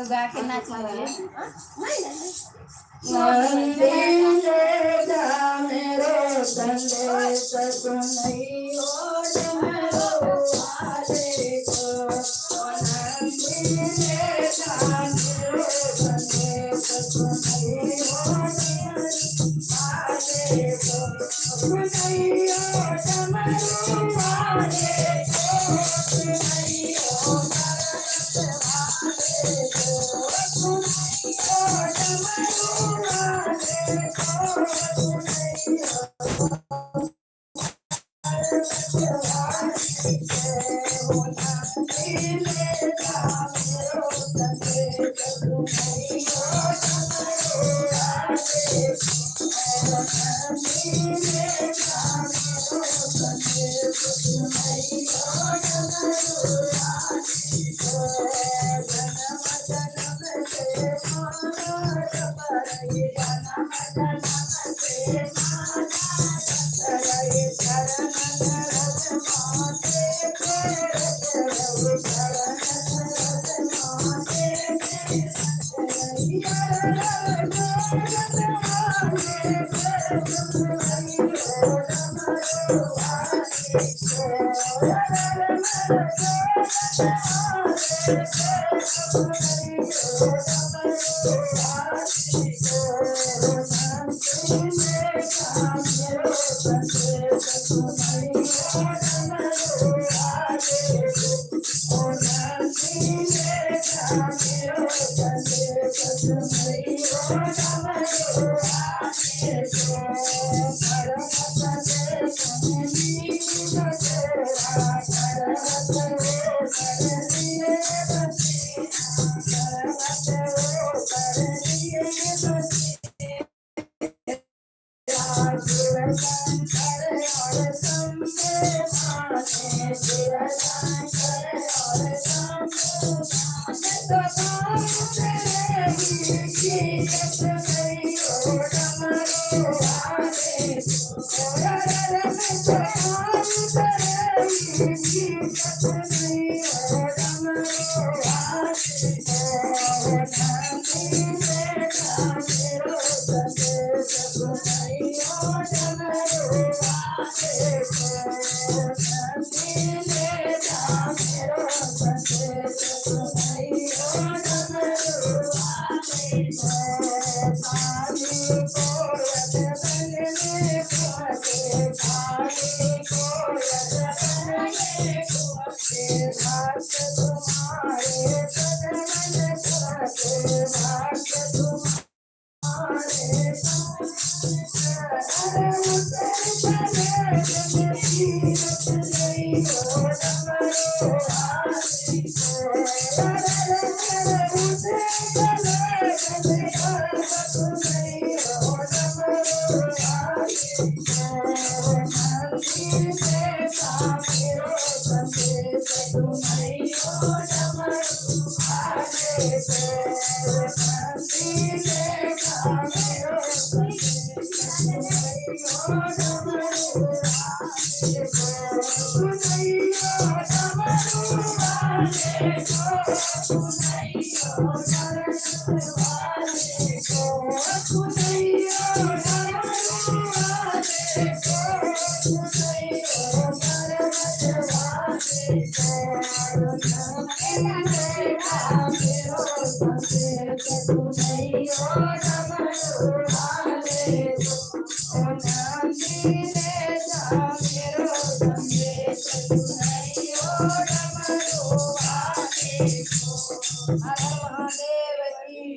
गा के नाच लगे मेरो संदेश सुनई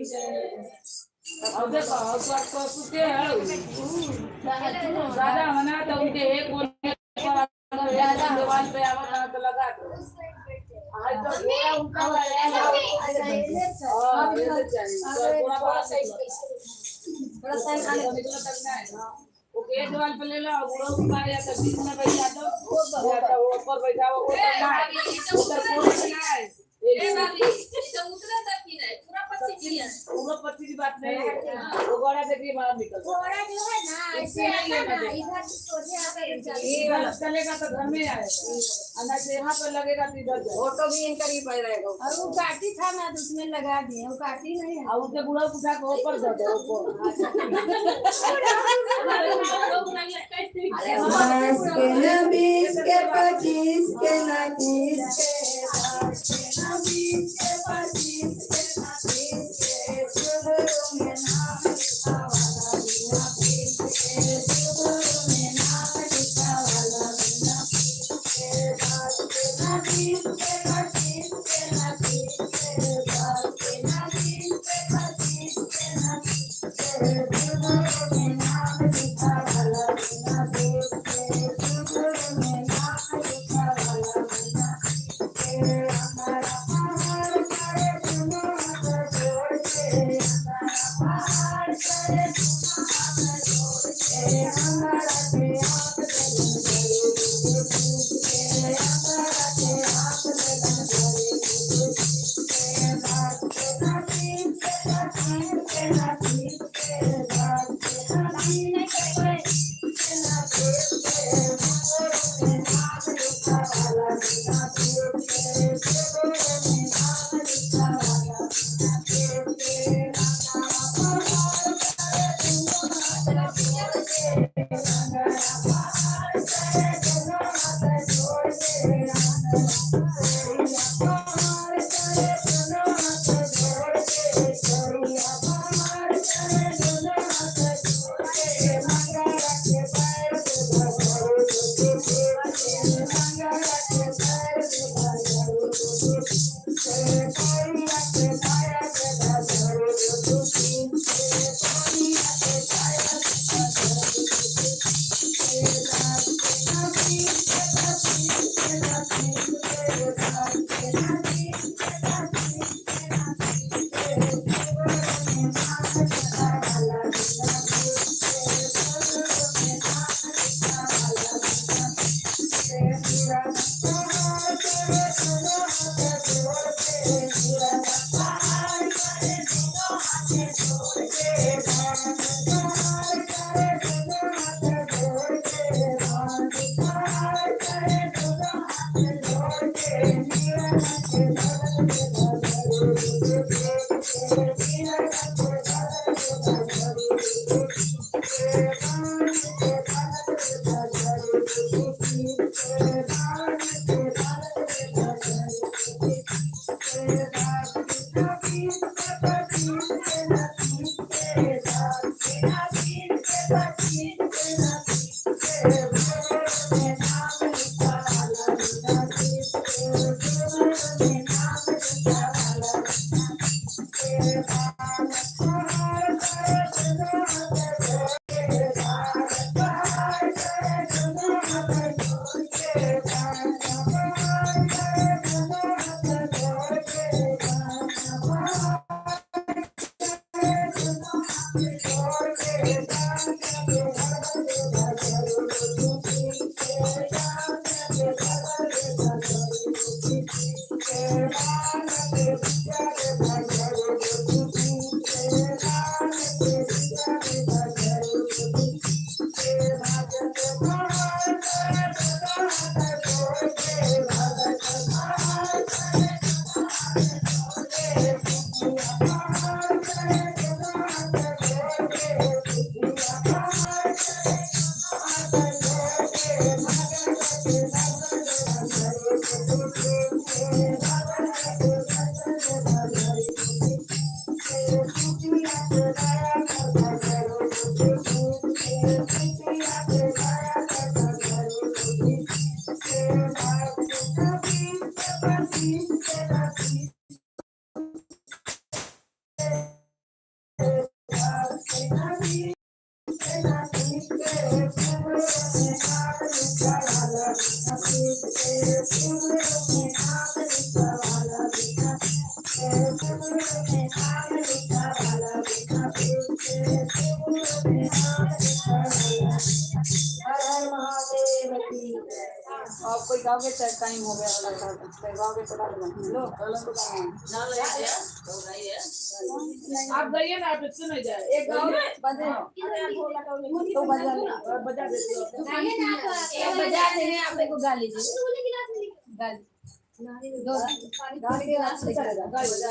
अब देखो कुत्ते हैं ज्यादा होना तो उनके एक कोने पर अगर ज्यादा दीवार पे आवाज तो लगा दो आज तो पूरा उनका है पूरा बड़ा साइज थोड़ा साइज खाने निकला तक ना है ओके दीवार पे ले लो वो उठा या तो बीच में बैठा दो वो ऊपर बैठा वो ना है उधर पूरा ना है ए भाभी तो उतरा तक ही नहीं पूरा 25 की बात नहीं है वो घोड़ा देखिए बाहर निकल घोड़ा जो है ना ऐसे आता ना इधर से सोचे आकर ये वाला चलेगा तो घर में आएगा अन्ना से यहाँ पे लगेगा तो इधर ऑटो भी इनका ही पड़ रहेगा और वो काटी था ना तो उसमें लगा दिए वो काटी नहीं है और उसे बुढ़ा उठा के ऊपर दे दो बीस के 25 के ना 30 के 20 के 25 के ना 30 के शुरू में नाम लिखा वाला बिना फीस के शुरू में नाम लिखा वाला बिना फीस के 10 के ना 20 के 25 के ना 30 के 10 के ना 20 के 25 के ना 30 के शुरू में नाम लिखा वाला बिना फीस के शुरू में नाम लिखा वाला बिना फीस के हमारा पहाड़ करे सुनो हाथ जोड़ के पहाड़ करे सुनो हाथ जोड़ के हमारा पे हाथ लगन करे के हमारा पे हाथ लगन करे के बात के नाती के नाती के नाती के बात के नाती के नाती के मोर में नाम लिखा वाला बिना फीस के शुरू में नाम लिखा वाला बिना फीस के हमारा पहाड़ करे सुनो हाथ जोड़ के हमारा पहाड़ करे सुनो हाथ जोड़ के हमारा पहाड़ करे सुनो हाथ जोड़ के छोड़िया पहाड़ करे सुनो हाथ जोड़ के मंगला के पैर से धरो के मंगला के पैर से धरो कोरिया के पाया से धरो कोरिया के पाया से गाओगे तो टाइम हो गया वाला था गाओगे तो डाल लो आप गइए ना, आप इससे नहीं जाए। एक गाओ बजे तो बजा बजा देती हो। बजा देंगे आप मेरे को गा लीजिए गा दो गा के गिलास ले चलेगा गा बजा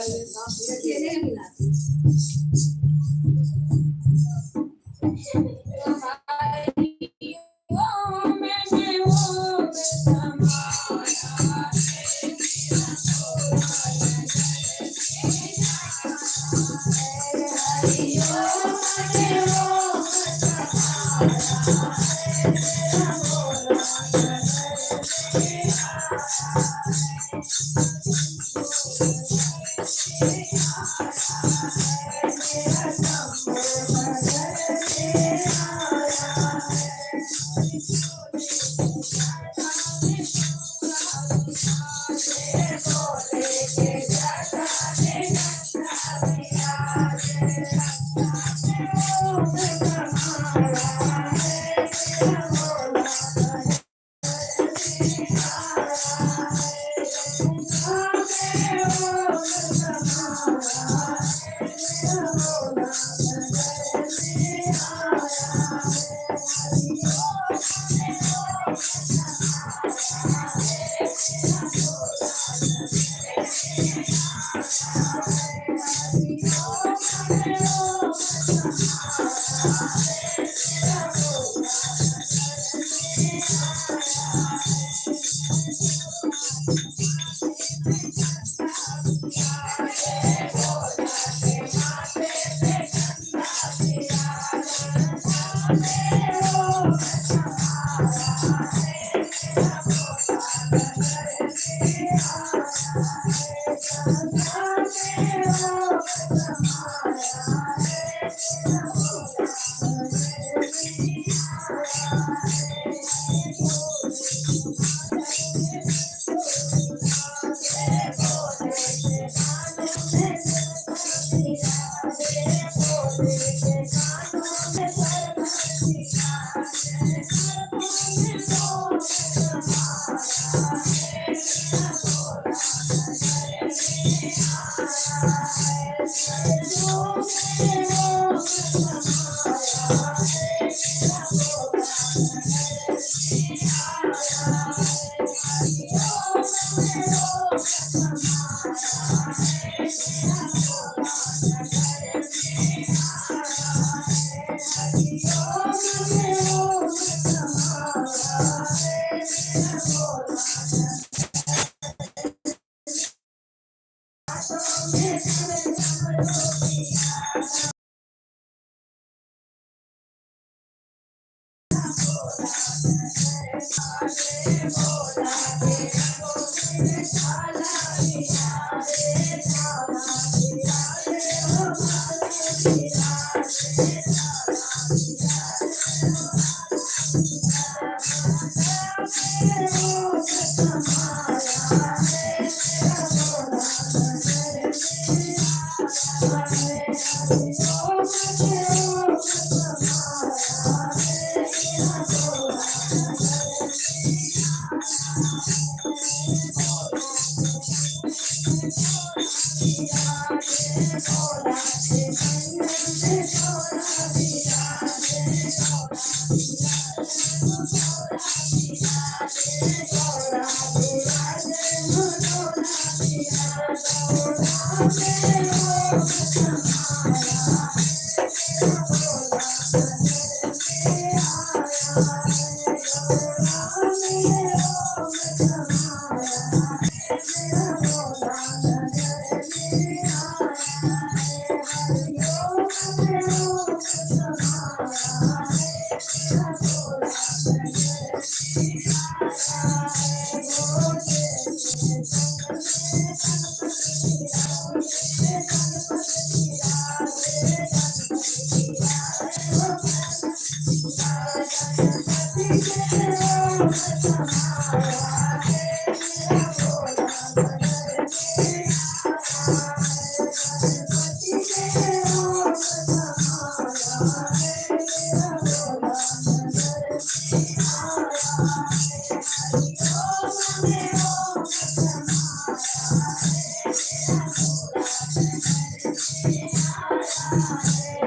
जय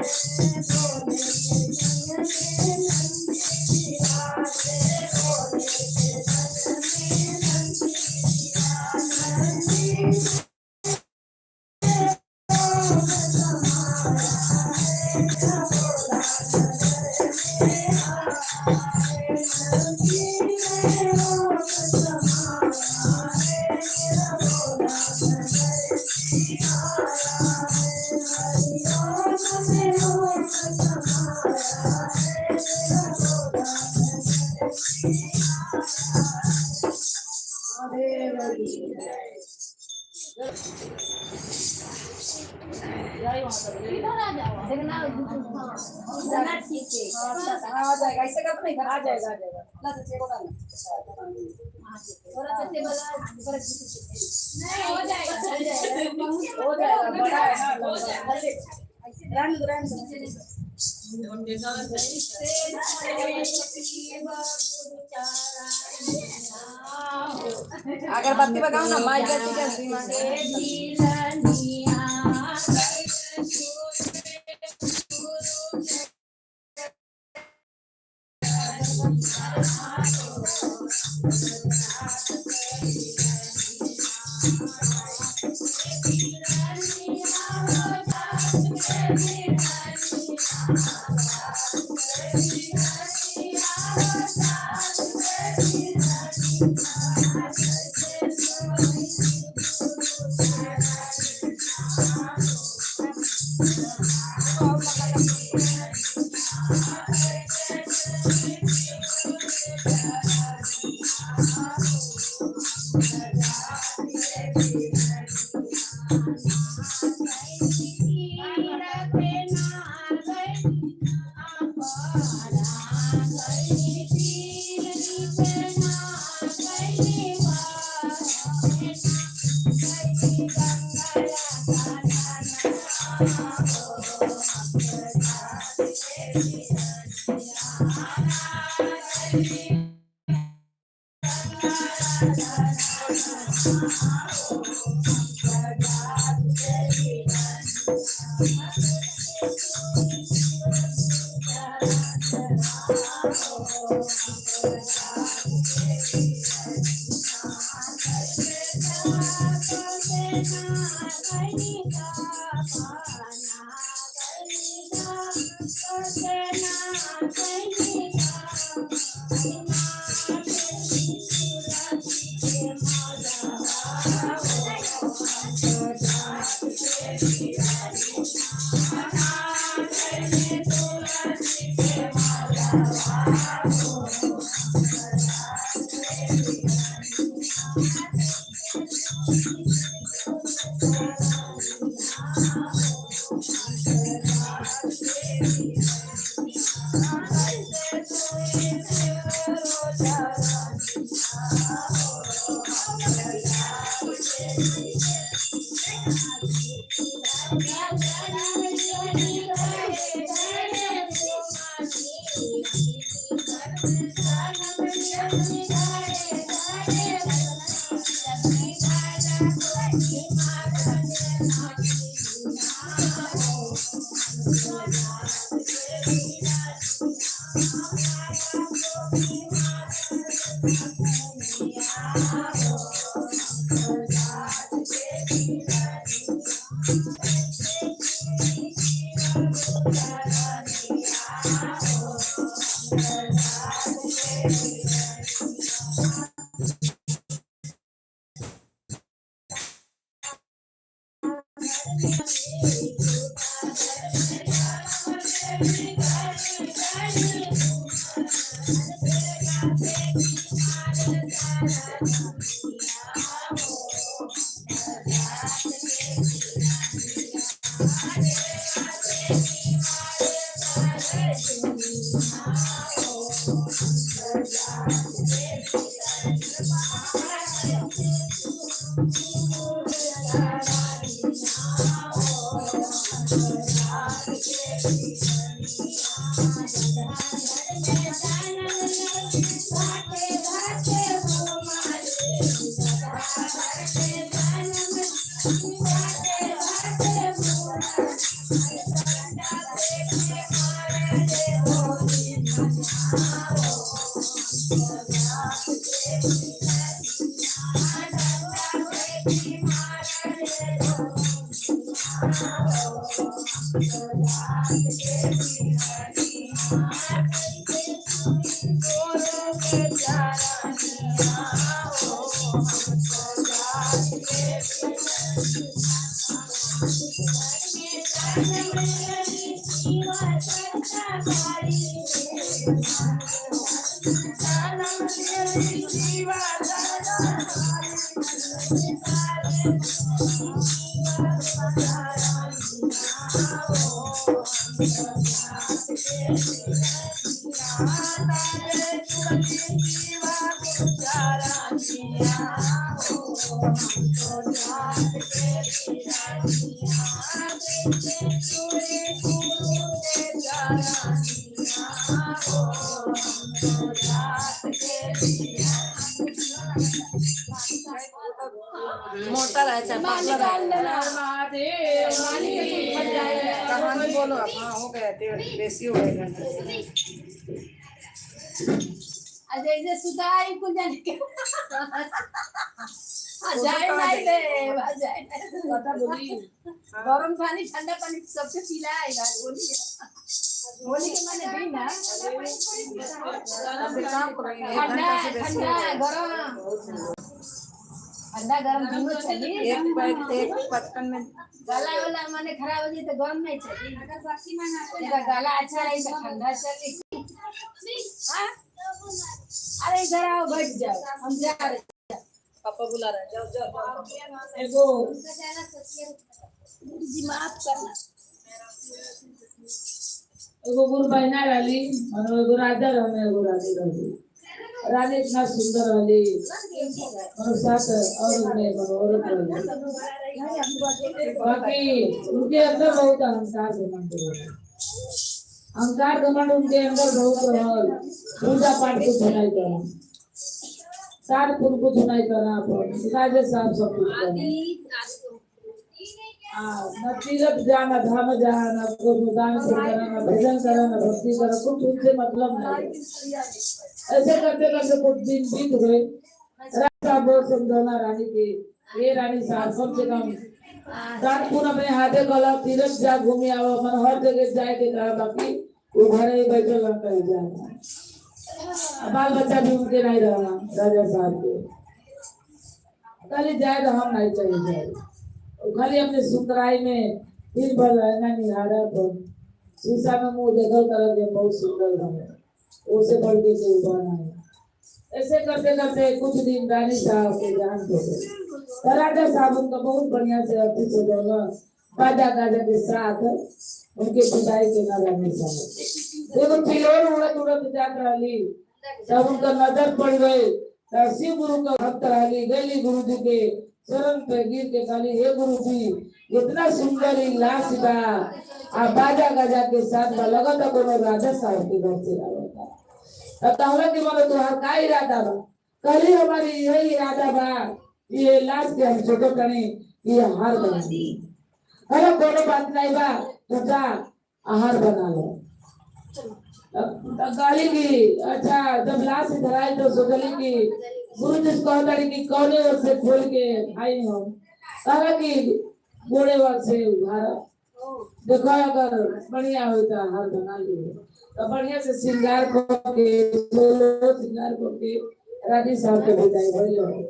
माता दी। आ जाएगा इससे कब नहीं आ जाएगा आ जाएगा। ना सच्चे को करना थोड़ा सच्चे वाला नहीं हो जाएगा हो जाएगा बड़ा है ना हो जाएगा। रन रन अगरबत्ती लगाओ ना माइक मोटा राहायचा पतला राहायचा महादेव कहानी बोलो अब हाँ हो गया बेसी हो गया जैसे सुधाई को जाने के जाए नहीं दे जाए पता बोली गरम पानी ठंडा पानी सबसे पिलाएगा होली के माने भी ना काम करेंगे ठंडा ठंडा गरम ठंडा गरम दोनों चाहिए एक बचपन में गला वाला माने खराब हो जाए तो गरम नहीं चाहिए तेरा गला अच्छा रहे तो ठंडा चाहिए हाँ अरे इधर आओ बैठ जाओ हम जा रहे हैं पापा बुला रहे हैं जाओ जाओ एगो जी माफ करना एगो गुरु बहना रहली और एगो राजा रहने एगो रानी रहली रानी इतना सुंदर रहली और साथ और में औरत रहली बाकी उनके अंदर बहुत अहंकार घमंड रहल अहंकार घमंड उनके अंदर बहुत रहल पूजा पाठ कुछ नहीं करना साथ फूल कुछ नहीं करना अपन राजे साहब सब कुछ करना न तीर्थ जाना धाम जाना को दान करना न भजन करना न भक्ति करना कुछ उनसे मतलब नहीं ऐसे करते करते कुछ दिन बीत गए राजा बहुत समझौना रानी के ये रानी साहब कम से कम दानपुर अपने हाथे कला तीर्थ जा घूमे आओ मन हर जगह जाए के कहा बाकी वो घर ही बैठे कहीं जाना बाल बच्चा भी उनके नहीं रहना राजा साहब के खाली जाए तो हम नहीं चाहिए जाए खाली अपने सुतराई में दिन भर रहना निहारा पर शीशा में मुंह देखा तरह के बहुत सुंदर बने उसे बढ़ के उभा नहीं ऐसे करते करते कुछ दिन रानी साहब के जान हो गए राजा साहब उनका बहुत बढ़िया से अति सजाना बाजा गाजा के साथ उनके विदाई के ना रानी साहब देखो चिलोर उड़त उड़त जात रही तब उनका नजर पड़ गई शिव गुरु का भक्त रही गली गुरु जी के चरण पे गिर के खाली हे गुरु जी इतना सुंदर ही लाश बा आ बाजा गाजा के साथ बा लगता कोनो राजा साहब के घर से आवता अब तहला के मानो तुहार का इरादा बा कली हमारी यही इरादा बा ये लाश के हम छोटो कनी ये हार बना दी अरे कोनो बात नहीं बा तो जा आहार बना लो गाली की अच्छा जब लाश इधर आई तो सोचली की गुरु जी कहता कि कौने ओर से खोल के आई हम कहा कि गोड़े ओर से उधारा देखो अगर बढ़िया होता हर बना लिए तो बढ़िया से श्रृंगार करके श्रृंगार करके राजी साहब के विदाई भइल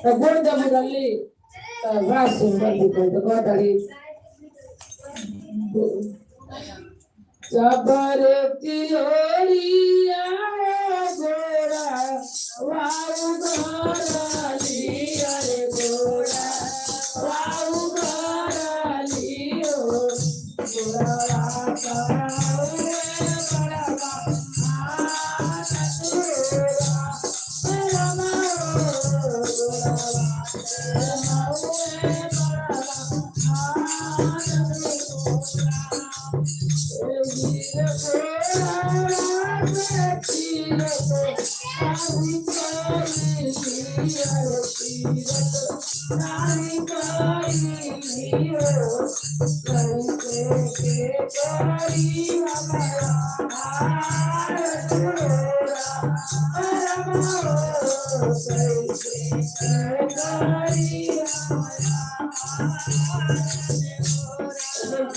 तो गोड़ जब उधरली तो बड़ा सुंदर दिखाई तो कहता जबर तियोरिया गोरा वाऊ घराली अरे गोरा वाऊ घराली ओ गोरा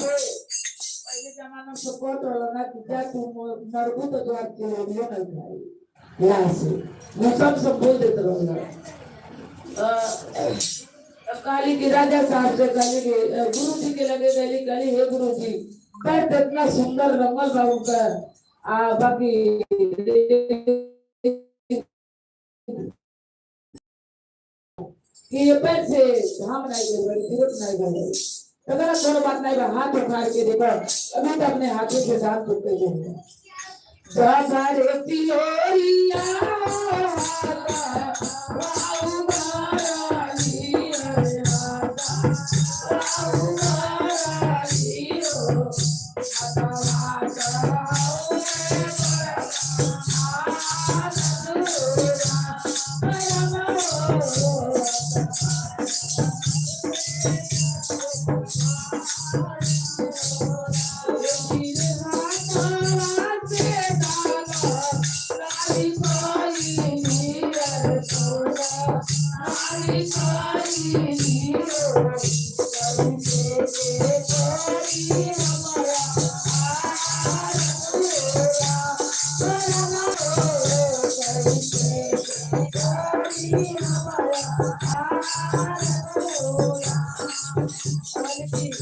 पहले जमाना सपोर्ट वाला ना क्या तुम नरबू तो द्वार के लिए नहीं भाई यहाँ से मैं सब बोल देते रहूँगा काली की राजा साहब से काली के गुरु जी के लगे गली काली हे गुरु जी पैर इतना सुंदर रंगल बाबू का बाकी ये पैसे हम नहीं दे बड़ी जरूरत नहीं है अगर थोड़ा बात नहीं हाथ उठा के देखो अभी तो अपने हाथों से दान टूटते हैं सारे तियोरिया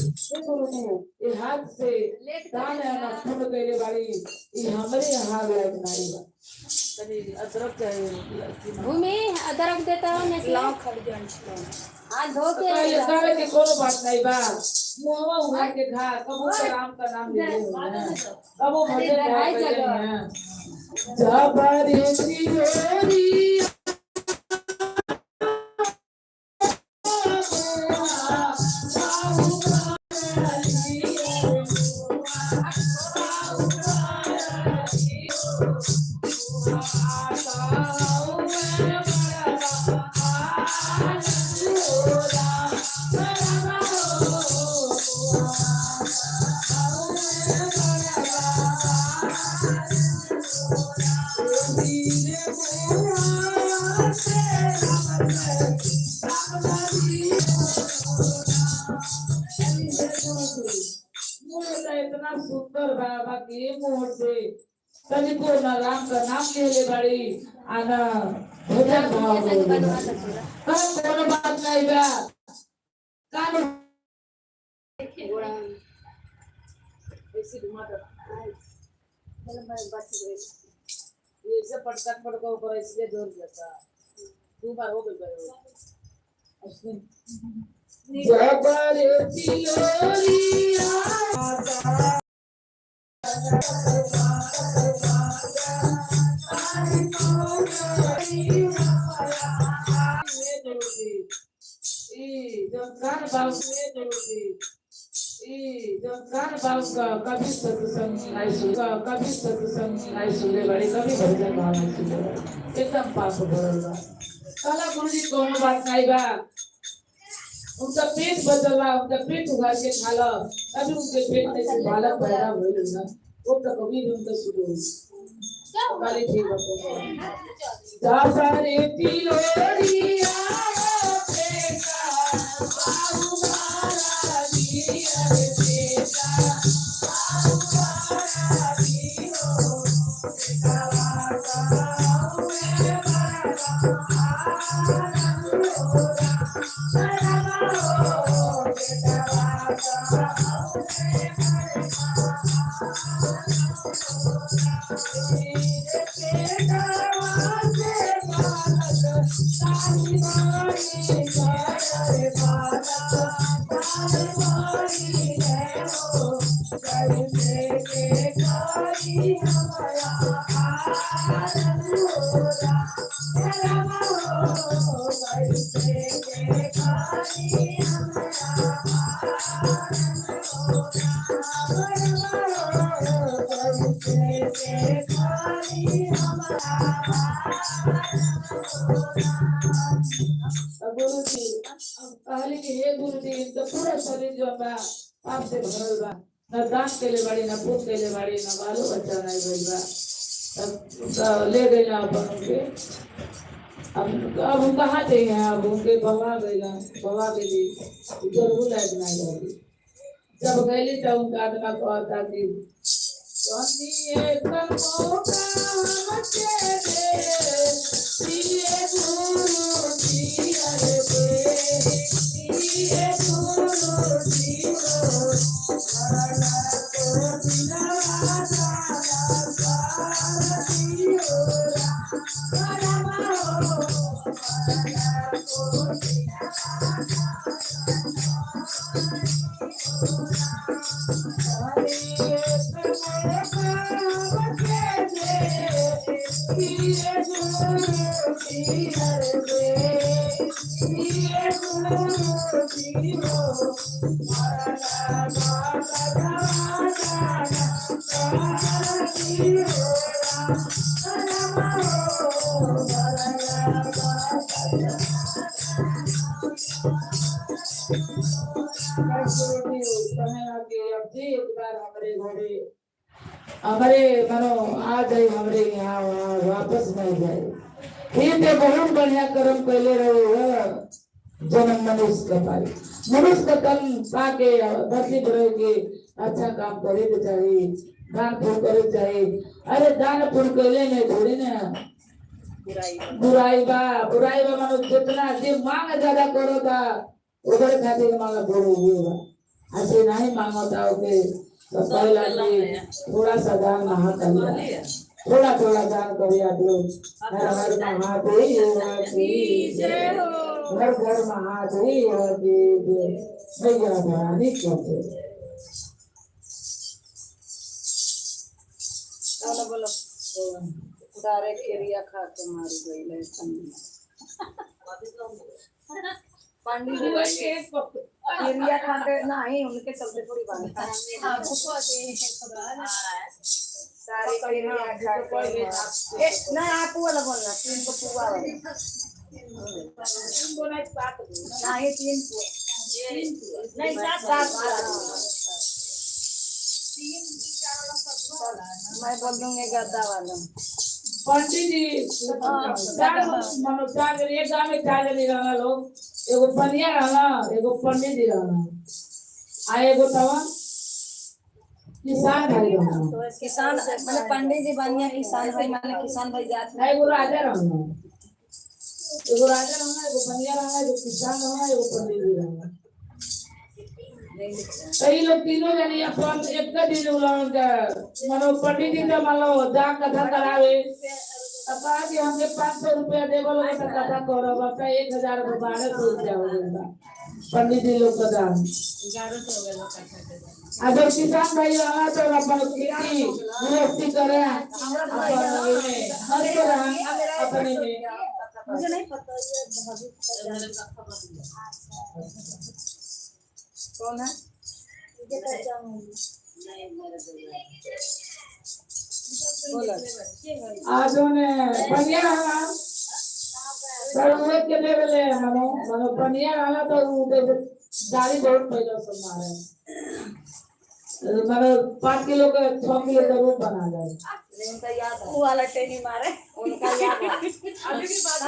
ये हाथ से दान आना फूल गए बाड़ी ये हमारे हाथ लायक नहीं बा तनी अदरक चाहिए भूमि अदरक देता हूँ मैं लाओ खरीद हाथ धो के ये सारे के कोनो बात नहीं बा मुंहवा उठा के खा कबो तो राम का नाम ले ले कबो भजन गाय जगह जबरी तियोरी इतना सुंदर बाबा के मुंह से तभी को ना राम का नाम ले ले बड़ी आना भजन भाव कोनो बात नहीं बा कान ऐसी घुमा दो ये सब पटकन पटको ऊपर इसलिए जोर देता दो बार हो गया जबरे तियोरिया कभी सत्संग नहीं सुने बड़ी कभी भजन भाव नहीं सुने एकदम पाप भरल काला गुरुजी कोनो बात नहीं बा उनका पेट बदला उनका पेट उगार के खाला अभी उनके पेट में से बालक पैदा हुए ना वो तो कभी भी उनका शुरू हुई काले ठीक है दासारे तिलोरिया बेटा बाबू महाराज जी अरे बेटा बाबू महाराज जी हो बेटा गुरुजी पहले के हे गुरुजी इनका पूरा शरीर जो बा पाप से भरल बा न दान के ले बड़ी न पुण्य के ले बड़ी न बालो बच्चा नहीं भइल बा तब ले गए ना अपन के अब हम कहाँ जाइए अब उनके बवा गए भी जरूर लायक नहीं होगी जब गए तो उनका आत्मा को आता कि सोनिए कमो का हमके दे दिए गुरु जी अरे दिए गुरु जी को हरा को दिलवा हमारे मानो आ जाए हमारे यहाँ वहाँ वापस नहीं जाए। फिर तो बहुत बढ़िया कर्म पहले रहे हुआ जन्म मनुष्य का पाई मनुष्य का तन पाके धरती पर रह के अच्छा काम करे के चाहिए, दान पुण्य करे चाहिए। अरे दान पुण्य करे नहीं थोड़ी ना बुराई बा मानो जितना जे मांग ज्यादा करो था उधर खातिर मांगा बोलो हुए बा ऐसे नहीं मांगता ओके तो पहला थोड़ा सा दान महा कर लिया थोड़ा थोड़ा दान करिए आप लोग। हर हर महादेव की जय हो, घर घर महादेव की जय। भैया भवानी कहते बोलो बोलो सारे केरिया खा के मार गई ले पंडित जी केरिया खा के नहीं उनके चलते थोड़ी बात सारे केरिया खा के ना आप वाला बोलना तीन को पुआ वाला नहीं तीन नहीं सात मैं बोल दूंगी गद्दा वाला पंडित जी मानो चार एक गाँव में चार जने रहना लोग एगो पनिया रहना एगो पंडित जी रहना आ एगो तवा किसान भाई रहना। किसान मतलब पंडित जी बनिया किसान भाई माने किसान भाई जात है एगो राजा रहना एगो पनिया रहना एगो किसान रहना एगो पंडित जी रहना। कई लोग तीनों जने अपन एक का दिन उलान का मानो पंडित जी का मानो जा कथा करावे कथा कि हमके 500 रुपया देवल होगा तो कथा करो बापा 1000 को 1200 रुपया हो गया पंडित जी लोग का दान 1100 हो गया। अगर किसान भाई रहा तो अपन खेती गृहस्थी करे अपने में मुझे नहीं पता कौन है आज उन्हें पनिया रहना सर्वोच्च के लेवले हनो मनो पनिया रहना तो उनके गाड़ी बहुत पहले से मारे मनो 5 किलो का 6 किलो का रूप बना जाए उनका याद है वो वाला टेनी मारे उनका याद है अभी भी बात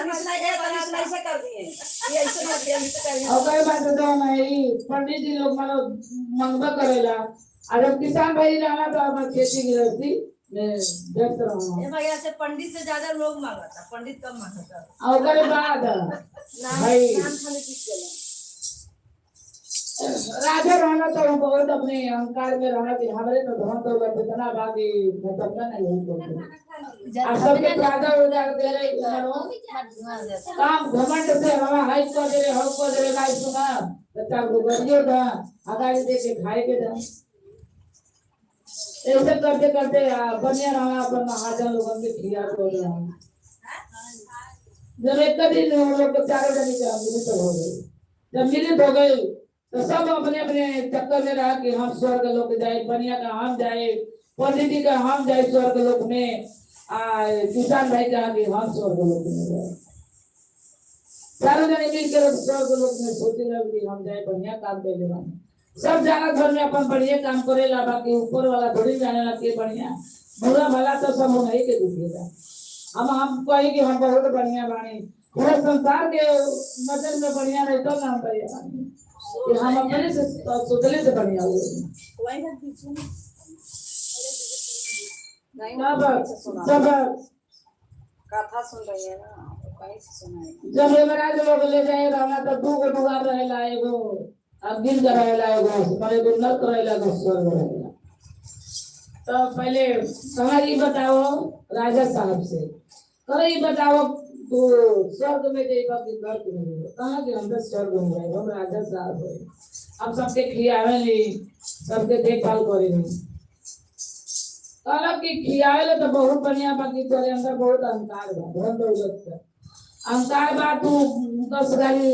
से कर दिए ये ऐसे मत दिया और कई बात तो नहीं पंडित जी लोग मनो मंगवा करेला अगर किसान भाई रहना तो हम खेती गृहस्थी व्यस्त रहना ये भैया से पंडित से ज्यादा लोग मांगता पंडित कम मांगता और कई बात भाई नाम खाली किस के राजा रहना तो हम बहुत अपने अहंकार में रहना कि हमारे तो धन तो कितना बाकी मतलब नहीं है आप सबके राजा हो जा दे रहे काम घमंड से हवा हाई कर दे रहे हो को दे रहे गाइस सुना बच्चा को गरियो था आगाड़ी दे के खाए के था ऐसे करते करते बनिया रहा अपन महाजन लोगों के खिया को रहा जब एक दिन हम लोग को चारों जने का मिलित हो गए जब मिलित हो गए तो सब अपने अपने चक्कर में रहा कि हम स्वर्ग लोक जाए बनिया का हम जाए पंडित जी का हम जाए स्वर्ग लोक में किसान भाई कहा कि हम स्वर्ग लोक में जाए चारों जने मिलकर स्वर्ग लोक में सोचे लगे कि हम जाए बढ़िया काम कर ले सब जाना घर में अपन बढ़िया काम करे ला बाकी ऊपर वाला थोड़ी जाने लगे बढ़िया बुरा भला तो सब हम ही के दिखेगा हम कहे कि हम बहुत बढ़िया बानी पूरा संसार के नजर में बढ़िया नहीं तो ना बढ़िया कि हम अपने से सोचले से बढ़िया हुए सब कथा सुन रही है ना कहीं से सुनाई जब महाराज लोग ले जाए रहना तो दू गो दुआर रहेला एगो अग्नि का रहेला एगो माने एगो नरक रहेला एगो स्वर्ग रहेला। तो पहले कहा ये बताओ राजा साहब से कहा ये बताओ तो स्वर्ग में जाएगा कि नरक में जाएगा कहा कि हम तो स्वर्ग में जाएगा हम राजा साहब है हम सबके खियावे नहीं सबके देखभाल करे नहीं कहा कि खियावे तो बहुत बढ़िया बाकी तेरे अंदर बहुत अहंकार बा धन दौलत का अहंकार बा तू 10 गाड़ी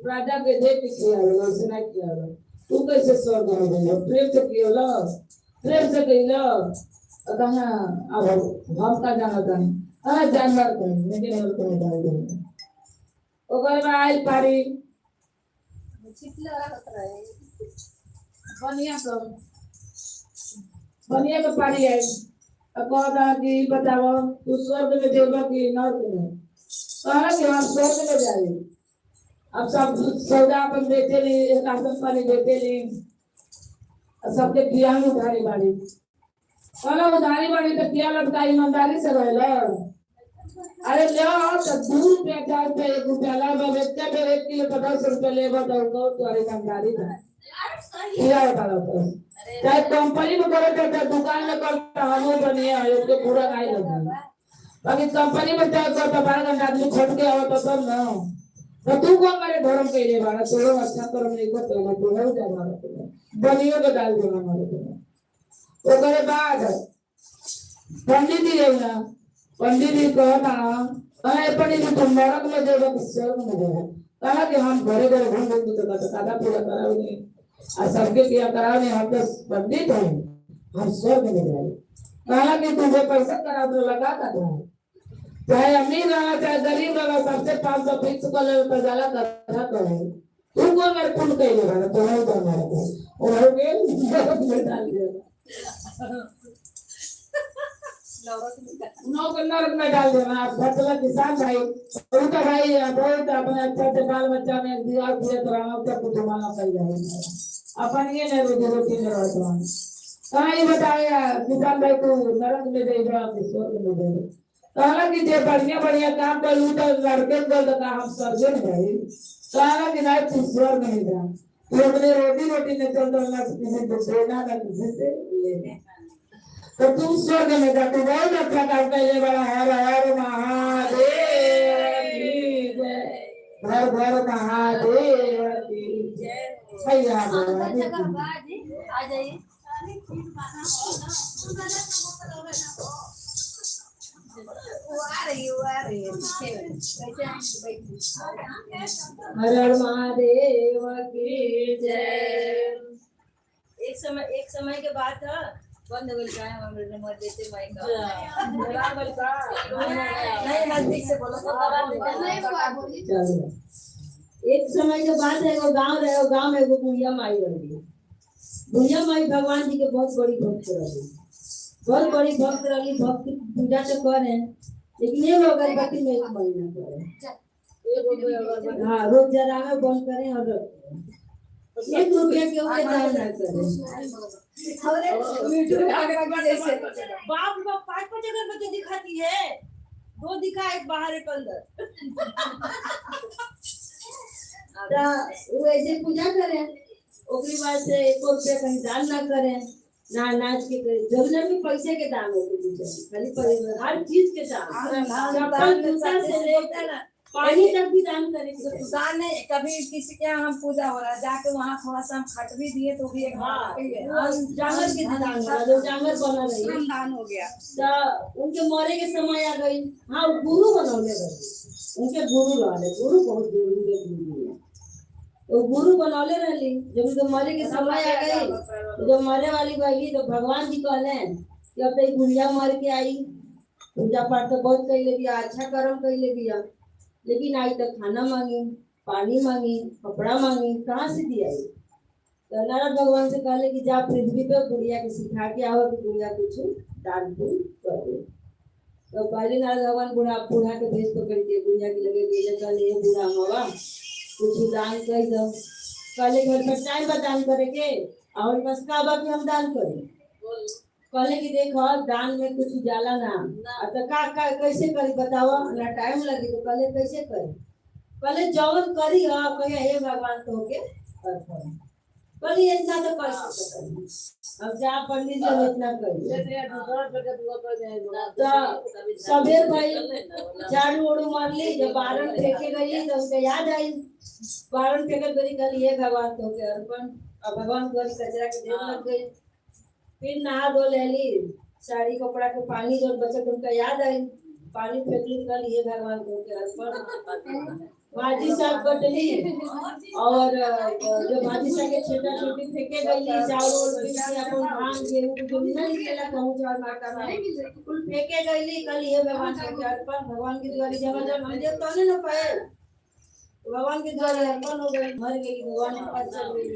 राजा के दे के खियावे वैसे नहीं खियावे तू कैसे स्वर्ग में जाएगा प्रेम से कहिलो कहा अब हम का जाना था हाँ जानवर को लेकिन और को डाल दे ओकर में आइल पारी चिपले वाला खतरा है बनिया के पारी आई अब कहता कि बताओ तू स्वर्ग में देगा कि नरक में। कहना कि हम स्वर्ग में जाए। अब सब सौदा अपन देते नहीं, राशन पानी देते नहीं, सबके किया में उधारी बाड़ी। कहना उधारी बाड़ी तो किया लगता ईमानदारी से रहे। अरे ले तो 2 रुपया 4 रुपया 1 रुपया ला बेचते फिर 1 किलो का 10 रुपया लेगा तो तुम्हारी ईमानदारी था क्या बता रहा था। चाहे कंपनी में करे चाहे दुकान में करता हम बनिए उसके पूरा नहीं लगता। बाकी कंपनी में चाहे करता 12 घंटा आदमी छोड़ के आओ तो तब ना तो तू कौन मेरे धर्म के लिए बारा तो लोग अच्छा कर्म नहीं करते हो तो हो जा मारो बनियो के डाल देना हमारे को वो करे बाद पंडित जी है ना पंडित जी कहना अरे पंडित जी तुम नरक में देगा कि स्वर्ग में देगा। कहा कि हम घरे घरे घूम घूम के तो दादा पूरा कराओगे और सबके किया कराओगे हम तो पंडित हैं हम स्वर्ग में जाए। कहा कि तुझे पैसा करा तो लगा का दो चाहे अमीर रहा चाहे गरीब रहा सबसे 500 फिक्स कर ले तो जाला करा करे तू को मेरे पुण्य कह रहा तो नहीं तो मेरे को और हो गए में डाल दिया नरक में डाल देना। फसला किसान भाई उनका भाई बहुत अपने अच्छे से बाल बच्चा में दिया दिया तो राम का कुछ माना पड़ जाएगा अपन ये नहीं रोजी रोटी में रहता हूँ। कहाँ ये बताया किसान भाई को नरक में देगा कि स्वर्ग में देगा। कहला कि जे बढ़िया बढ़िया काम कर लूँ तो लड़के कर लगा हम स्वर्ग में गए। कहला कि नहीं तू स्वर्ग में जा तू अपने रोटी रोटी में चल दो ना किसी को देना ना किसी से लेना तो तुम स्वर्ग में जा तू बहुत अच्छा काम कर बड़ा हर हर महादेव की जय घर घर महादेव की जय भैया आ जाइए हर हर महादेव की जय। एक समय के बाद था बंद हो गया है हम लोग मर देते माइक का नहीं नजदीक से बोलो एक समय के बाद है वो गांव रहे गांव में वो बुढ़िया माई रही। बुढ़िया माई भगवान जी के बहुत बड़ी भक्त रही बहुत बड़ी भक्त रही भक्त पूजा तो करे लेकिन ये लोग अगरबत्ती में 1 महीना करे हाँ रोज जरा में बंद करें और 1 रुपया के ऊपर दान ना करें। बाप बाप 5 अगरबत्ती दिखाती है 2 दिखा 1 बाहर 1 अंदर वो ऐसे पूजा करें ओकरी बाद से 1 रुपया कहीं दान ना करें ना नाच के जरूर भी पैसे के दाम होते खाली हर चीज के दाम चप्पल जूता से लेकर पानी तक भी दान करें। दान नहीं कभी किसी के यहाँ हम पूजा हो रहा है जाके वहाँ थोड़ा सा हम खट भी दिए तो भी एक जानवर के दान जो जानवर बना रही दान हो गया तो उनके मरे के समय आ गई। हाँ गुरु बनौले गए उनके गुरु रहले गुरु बहुत जरूरी है तो गुरु बनौले रहली जब उनके मरे के समय आ गई जब मरे वाली गई तो भगवान जी कहले कि अब तो बुढ़िया मर के आई पूजा पाठ तो बहुत कैले दिया अच्छा कर्म कैले दिया लेकिन आई तो खाना मांगी पानी मांगी कपड़ा मांगी कहाँ से दिया तो नारद भगवान से कहले कि जा पृथ्वी पे बुढ़िया के सिखा के आओ कि बुढ़िया कुछ दान पुण्य कर दे। तो पहले नारद भगवान बूढ़ा के भेज पकड़ के बुढ़िया के लगे भेजे कहले बूढ़ा होगा कुछ दान कर दो। कहले घर पर टाइम पर दान करे के और बस का बाकी हम दान करें। कहले कि देखो दान में कुछ जाला ना तो का कैसे करी बताओ ना टाइम लगी तो कहले कैसे करी कहले जवन करी हा कहे हे भगवान तो के कहली इतना तो कर सकते अब जा पंडित जी इतना करी तो सबेर भाई झाड़ू उड़ू मार ली जब बारण फेंके गई तो उसको याद आई बारण फेंके गई कहली हे भगवान तो के अर्पण अब भगवान को कचरा के देर लग गई फिर नहा धो लेली साड़ी कपड़ा के पानी जो बचत उनका याद आई पानी फेंकली कल ये भगवान को के अर्पण भाजी साग कटली और जो भाजी साग के छोटा छोटी फेंके गई चावल अपन धान गेहूं जो नहीं निकला कहूं चार माटा में कुल फेंके गई कल ये भगवान को के अर्पण भगवान की द्वारी जब जब हम देव तो नहीं ना पाए भगवान की द्वारी अर्पण हो गई मर गई भगवान के पास चल गई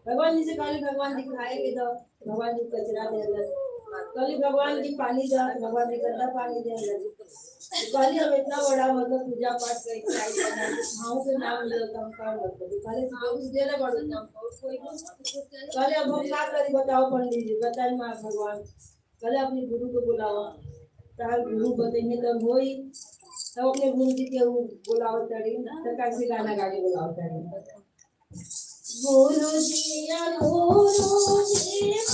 भगवान जी से कहली भगवान जी खाएंगे तो भगवान जी कचरा दे कल भगवान की पानी जा भगवान ने गंदा पानी दे लगी कल हम इतना बड़ा मतलब पूजा पाठ करके आई करना भाव के नाम ले तो हम कर लगते कल से दे ना बड़ो कोई कल अब हम क्या करी बताओ पंडित जी बताइए मां भगवान कल अपने गुरु को बुलाओ तार गुरु बताइए तब होई तब अपने गुरु जी के बुलाओ तड़ी सरकार से गाना गा के बुलाओ तड़ी गुरु जी पुकारे हो गुरु जी ना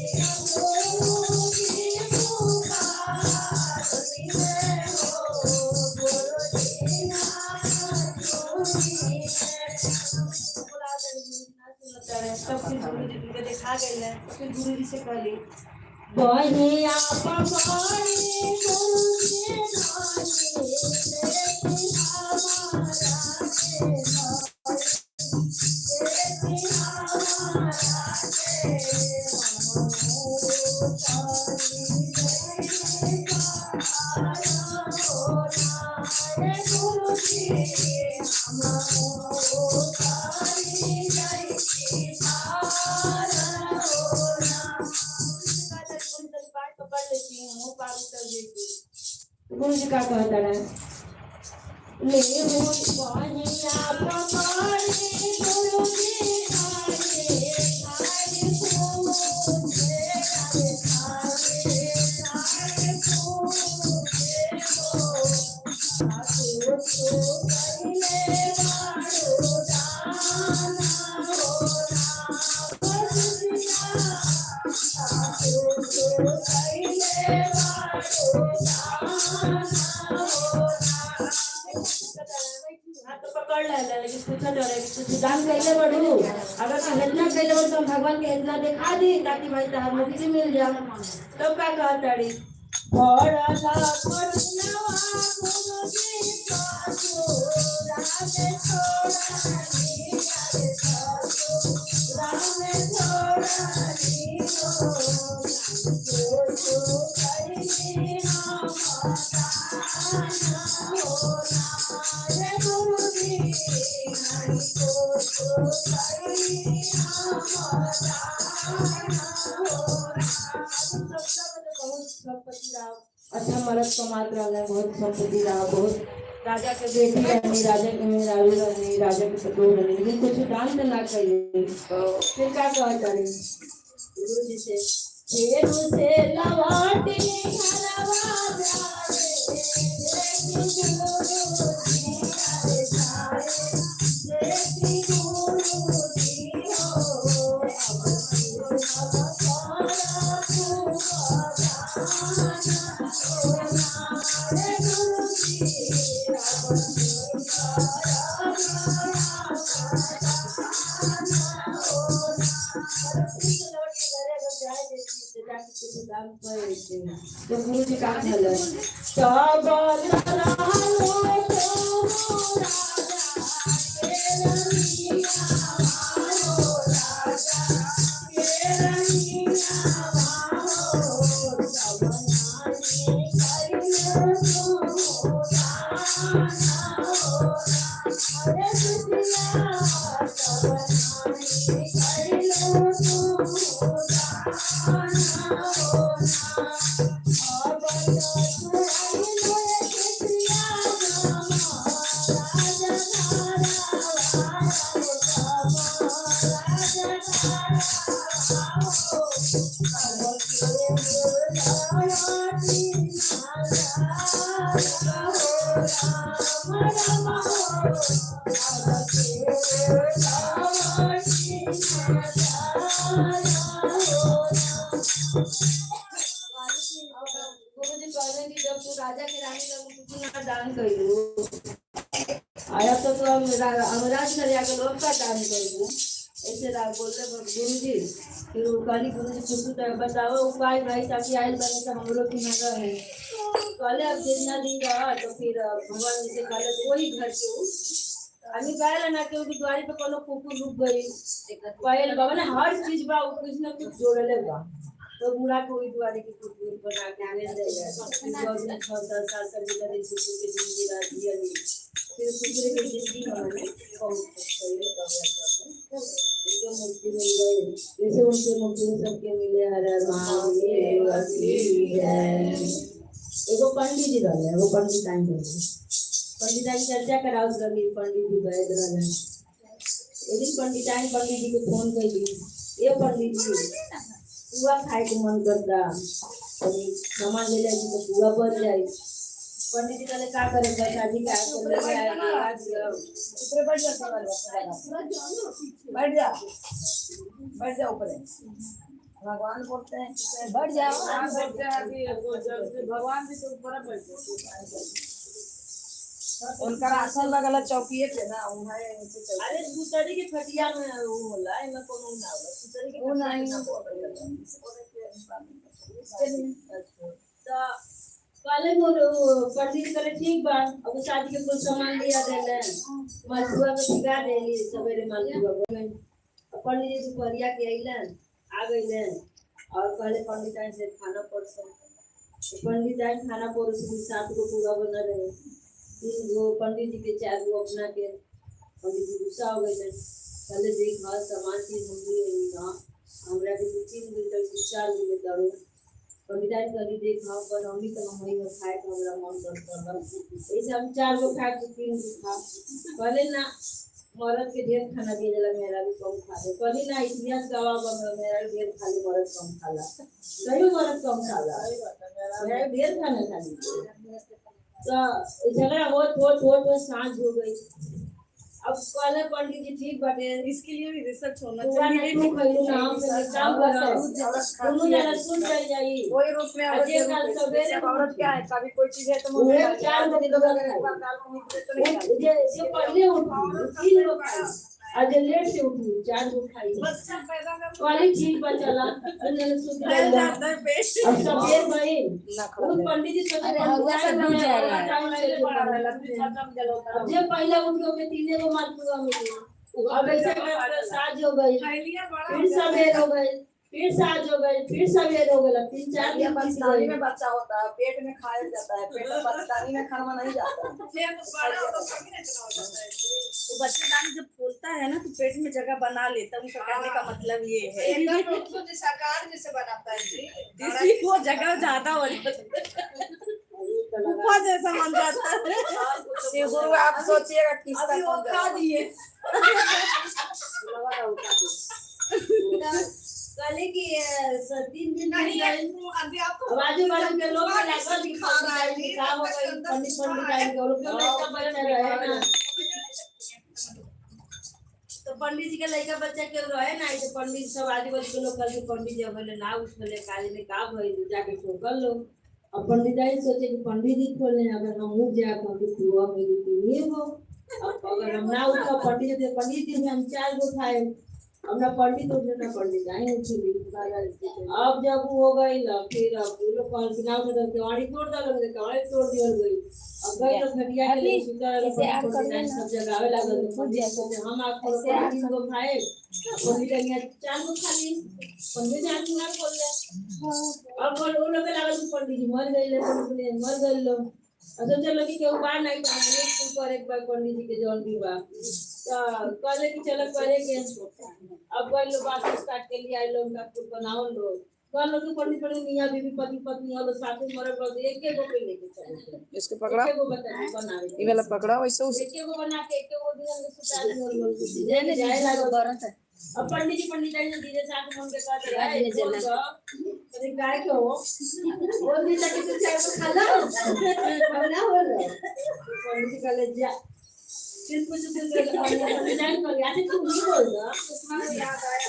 सुने गुरु जी पुकारे हो गुरु जी ना सुने सब फिर गुरु जी को देखा गया फिर गुरु जी से कहली बहिया पकड़े गुरु के धानी लेके हमारा के लेके हमारा के गुरु जी गुरु जी का कहता है ले हो बहिया पकड़े गुरु जी खाए खाए पूछे खाए खाए पूछे हो कइले बाड़ो दाना हो कइले बाड़ो पकड़ ले लेकिन पूछा जा रहा है कि तू दान कैले बड़ू अगर तू हेतना कैले बड़ू तो भगवान के हेतना दिखा दी ताकि भाई तार मुक्ति मिल जा तब का कहताड़ी बड़ा ला करुणवा गुरु जी पासो रामे छोड़ा नी रे सासो रामे छोड़ा नी हो कइले हम गुरु जी हरि को अच्छा मरद कमात रहा बहुत संपत्ति रहा बहुत राजा के बेटी रहनी राजा के मेहरारू रहनी राजा के पतोह रहनी लेकिन कुछ दान तो ना करिए फिर क्या कहता रही गुरु जी से फेरू से लवाटी घरवा जाए देखी गुरु जी हरे सारे देखी गुरु जी हो तो गुरु जी का भला सब राजा के रानी का दान करू आया तो अमराज घर जाकर लोग का दान करू ऐसे बोलते गुरु जी फिर काली गुरु जी खुद बताओ उपाय भाई ताकि आयल बने तो हम लोग की न रहे कल अब जितना दिन रहा तो फिर भगवान जी से कल वही घर के अभी कहला ना कि द्वारी पे कोनो कुकुर रुक गई पायल बाबा ने हर चीज बा कुछ ना कुछ जोड़ले बा तो बुढ़ा कोई दुआरे की कुकुर बना के ले जाएगा 10 साल से जिंदा दिन कुकुर के जिंदगी रात दिया नहीं फिर कुकुर के जिंदगी हमारे बहुत पहले कब एकदम मुक्ति मिल गई जैसे उनके मुक्ति में सबके मिले हर हर महादेव असली है। एगो पंडित जी रहले एगो पंडित टाइम रहले पंडित जी चर्चा कराओ लगी पंडित जी बैठ रहले एक दिन पंडित जी को फोन कैली ये पंडित जी पूरा खाए के मन करता सामान ले जाए तो पूरा बच जाए पंडित जी कहले का करे शादी का ले आए आज ऊपर बैठ जा बैठ जा ऊपर भगवान बोलते हैं बैठ जाओ भगवान जी के ऊपर बैठ उनका आसन लगल चौकीए पे ना उन्हें नीचे चौकी अरे सुतरी के खटिया में वो होला एमे कोनो ना होला सुतरी के वो नहीं तो पहले वो पंडित करे ठीक बा अब शादी के कुछ सामान लिया देले मलपुआ के टिका देली सवेरे मलपुआ पंडित जी सुपरिया के अइलन आ गइलन और पहले पंडित जी से खाना परसों पंडित जी खाना परसों 7 को पूरा बना रहे 3 गो पंडित जी के 4 गो अपना के पंडित जी गुस्सा हो गए पहले देख हाल सामान चीज हमनी है हमरा के 3 दिन तक 4 दिन में करो पंडित जी कभी देख हां बनौनी तो हम ही खाए तो हमरा मन करता ऐसे हम 4 गो खा के 3 गो खा पहले ना मरद के ढेर खाना दिए जाला मेरा भी कम खा ले पहले ना इतिहास गवाह मेरा भी ढेर खाली मरद कम खाला सही मरद कम खाला मेरा ढेर खाना खाली तो झगड़ा हो सांझ हो गई अब पहले पंडित जी ठीक बाटे इसके लिए भी रिसर्च होना चाहिए नहीं कहलू नाम से काम करो दोनों जगह सुन जाई कोई रूप में अजय कल सवेरे औरत क्या है कभी कोई चीज है तो मुझे 4 बजे लोग ये पहले उठी 3 लोग आज लेट से उठी 4 गो खाई बच्चा पैदा कर वाली ठीक बचला अन्य सुत गई जाता है पेट अब सवेर भाई वो पंडित जी सोचे हवा से डूब जा रहा है अब जब पहले उनको के 3 गो मालपुआ मिली अब ऐसे साज हो गई फिर सवेर हो गई फिर साज हो गई फिर सवेर हो गई 3-4 दिन बच्चानी में बच्चा होता है पेट में खाया जाता है पेट में बच्चानी में खाना नहीं जाता तो बच्चेदानी जब फूलता है ना तो पेट में जगह बना लेता है उनका कहने का मतलब ये है सरकार जैसे बनाता है इसलिए वो जगह ज्यादा हो ऊपर जैसा मन जाता है गुरु आप सोचिएगा किस तरह वो खा दिए कल की 3 दिन नहीं आजू बाजू के लोग लागल दिखा रहा है काम हो गई पंडित आई के लोग लड़का बच्चा रहे ना तो पंडित जी के लड़का बच्चा के रहे ना तो पंडित सब आजू बाजू के लोग कल पंडित जी बोले ना उसमें काले में का भइल जाके ठोकर लो अब पंडित जी सोचे कि पंडित जी खोलने अगर हम उठ जाए तो हुआ मेरी ये हो अब अगर हम ना उठा पंडित जी में हम 4 गो खाए हमरा पंडित उठने ना पंडित आई उठी अब जब वो हो गई ना फिर अब वो लोग कल चुनाव में तो केवाड़ी तोड़ डालो तो केवाड़ी तोड़ दिया गई अब गई तो घटिया के लिए सुंदर सब जगह आवे लागल तो पंडित सोचे हम आपको 3 गो खाए पंडित ने 4 गो खा ली पंडित ने आंख ना खोल ले अब वो लोग लागल पंडित जी मर गए पंडित मर गए लोग अच्छा चलो कि केहू बार नहीं था एक पर एक बार पंडित जी के जौन भी बा तो कहले कि चलो करे के अब कोई लोग बात स्टार्ट के लिए आए लोग का कुछ बनाओ लोग कल लोग पंडित मियां बीवी पति पत्नी और साथ में मरे पर एक एक गो पे लेके चले इसके पकड़ा एक गो बनावे ये वाला पकड़ा वैसे उस एक गो बना के एक गो दिन में सुता दे लोग जाए लागो बरत है अब पंडित जी धीरे साथ मन के कहते हैं अरे गाय को वो दिन तक से चाय को खाला खाना हो रहा पंडित जी कहले जा फिर कुछ दिन के पंडित जान कर याद तू नहीं बोल रहा उसमें याद आया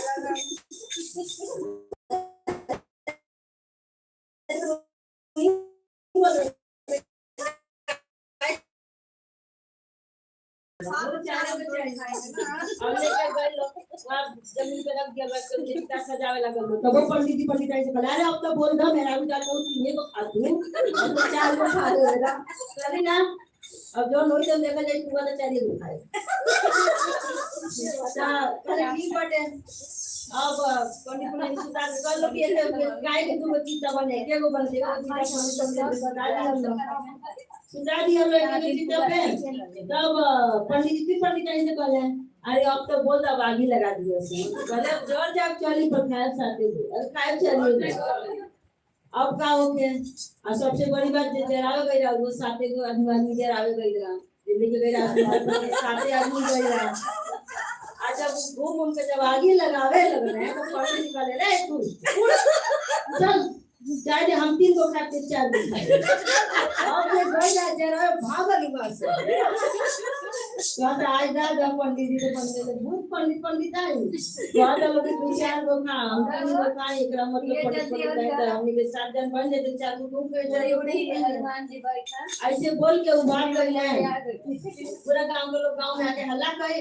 जमीन पे रख दिया सजावे लगा तब वो पंडित जी से बोला अरे अब तो बोल दो मेरा भी जाता हूँ तीन को खा दूँ तो 4 को खा लेगा चली ना अब जो नोई तो देखा जाए पूरा तो 4 ही खाए अच्छा अरे ठीक बटे अब पंडित पंडित सुतार कर लो कि गाय के दूगो चीता बने के गो बने एगो चीता पंडित बता दिया हम लोग सुता दिया हम लोग एगो चीता पे तब पंडित जी पंडित ऐसे कहले अरे अब तो बोल अब आगे लगा दियो से कहले अब जोर जाब चली पर खाए साथे अरे खाए चलिए अब का हो के आ सबसे बड़ी बात जे जरावे गई रहा वो साथे को आदमी जरावे गई रहा दिल्ली के गई रहा साथे आदमी गई रहा आज जब घूम के जब आगे लगावे लग रहे हैं तो पढ़ने निकाले रे तू चल चाहे हम 3 को खाते 4 दिन अब ये गई जा जरा भागली बस कहता आज दा पंडित जी तो बहुत पंडित आई कहता लोग 2-4 को खा हम को खा एकरा मतलब पंडित है हमनी के 7 जन बन जाते 4 को के जरूरी हनुमान जी बैठा ऐसे बोल के उबार गई पूरा गांव के लोग गांव में आके हल्ला करे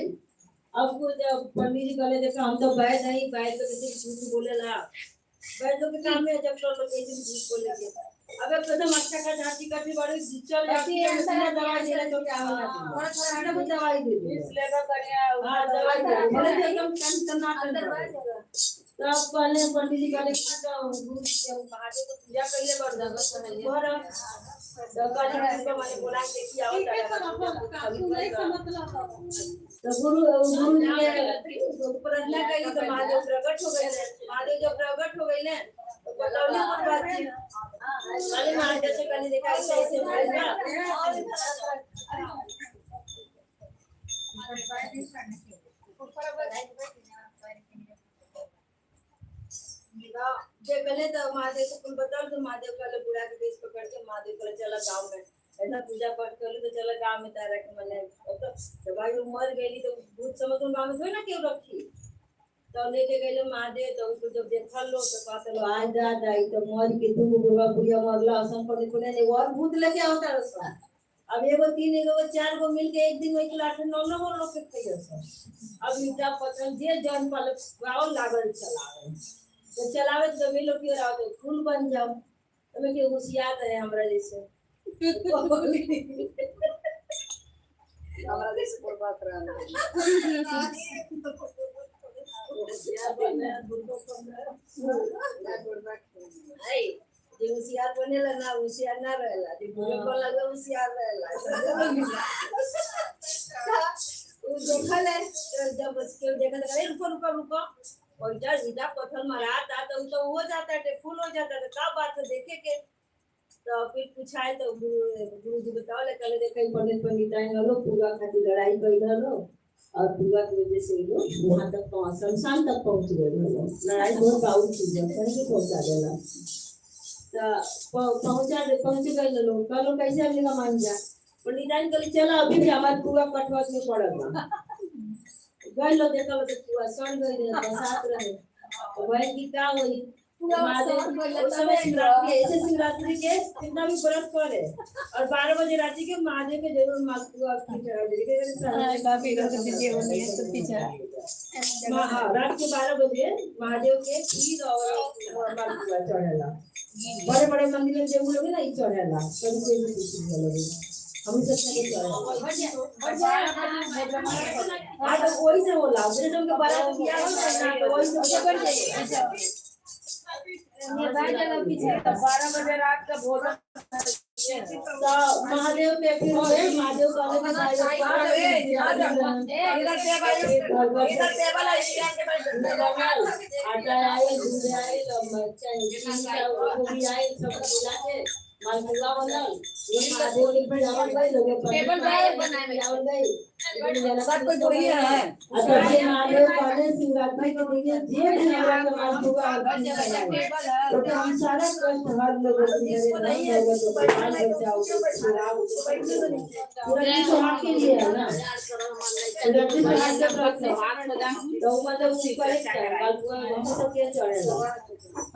अब को जब पंडित जी कहले देखो हम तो बैठ नहीं बैठ तो किसी झूठ बोलेला बैठ तो के काम में जब तो लोग ऐसे झूठ बोलेंगे अब एकदम अच्छा का झांसी कटी बड़ी चल जाती है बिना दवाई दे रहे तो क्या होगा थोड़ा थोड़ा हटा कुछ दवाई दे दे इसलिए करिया हां दवाई दे बोले एकदम टन अंदर तब पहले पंडित जी कहले कि तो गुरु के महादेव को पूजा कइले बड़ जगत है और दकाली को माने बोला के कि आओ तो गुरु जी के प्रार्थना करी तो महादेव प्रकट हो गए महादेव जब प्रकट हो गए ना तो बतौली पर बात थी अरे महादेव से कल देखा ऐसे भरेगा जे पहले तो महादेव से कुल बताओ तो महादेव का बुढ़ा के देश पकड़ के महादेव को चला गांव में ऐसा पूजा पाठ कर लो तो चला गांव में तारा के मने तो भाई वो मर गई तो भूत समझ में गांव में थोड़ी ना क्यों रखी तो लेके गए महादेव तो उसको जब देखल लो तो कहा चलो आज रात आई तो मर के तुम बुढ़वा बुढ़िया मरला असम पर कोने ने और भूत लेके आवता रहा अब एगो 3 एगो 4 गो मिल के एक दिन में 8-9 गो लोग के थे अब इटा पतन जे जन पाल गांव लागल चलावे तो चलावे तो वे लोग क्यों रहा तो फूल बन जाओ हमें के होशियार रहे हमरा जैसे हमारा देश पर बात रहा आई जे होशियार बनेला ना होशियार ना रहेला जे बोले को लगे होशियार रहेला वो देखल है जब उसके देखल करे रुको और जब सीधा पत्थर मारा था तो हो जाता है फूल हो जाता है का बात है देखे के तो फिर पूछाए तो गुरु जी बताओ ले कल देखे पंडित आई लोग पूरा खातिर लड़ाई कइल लो और पूरा की वजह से लोग वहां तक शमशान तक पहुंच गए लड़ाई बहुत बाउल चीज है कहीं पहुंचा देला तो पहुंच गए लोग कल कैसे हमने का मान जा पंडित आई कल चला अभी भी हमारे पूरा कटवत में पड़ेगा गए लो देखो तो पूरा सड़ गई साथ रहे तो भाई की का हुई शिवरात्रि के कितना भी व्रत करे और 12 बजे रात्रि के महादेव के जरूर मालपुआ रात के 12 बजे महादेव के खीर और मालपुआ चढ़ेला बड़े बड़े मंदिर में जब लोग ना चढ़ेला कभी कोई भी हम सब तो वही से बोला जैसे उनका 12 किया तो वही से ये भाई जगह पीछे 12 बजे रात का भोजन तो महादेव पे फिर महादेव आटा आए दूध आए आए सब मिला के मालपुआ बनल ये महादेव के जावन गई लोग टेबल बनाए जावन गई सब कोई थोड़ी है अच्छा ये महादेव पाने शिवरात्रि के दिन जे भी नवरात्र मालपुआ तो हम सारा कष्ट हर लोग पूरा समाज के लिए है ना शिवरात्रि समाज का प्रश्न तो मतलब ऊपर मालपुआ हम सब के चढ़ेगा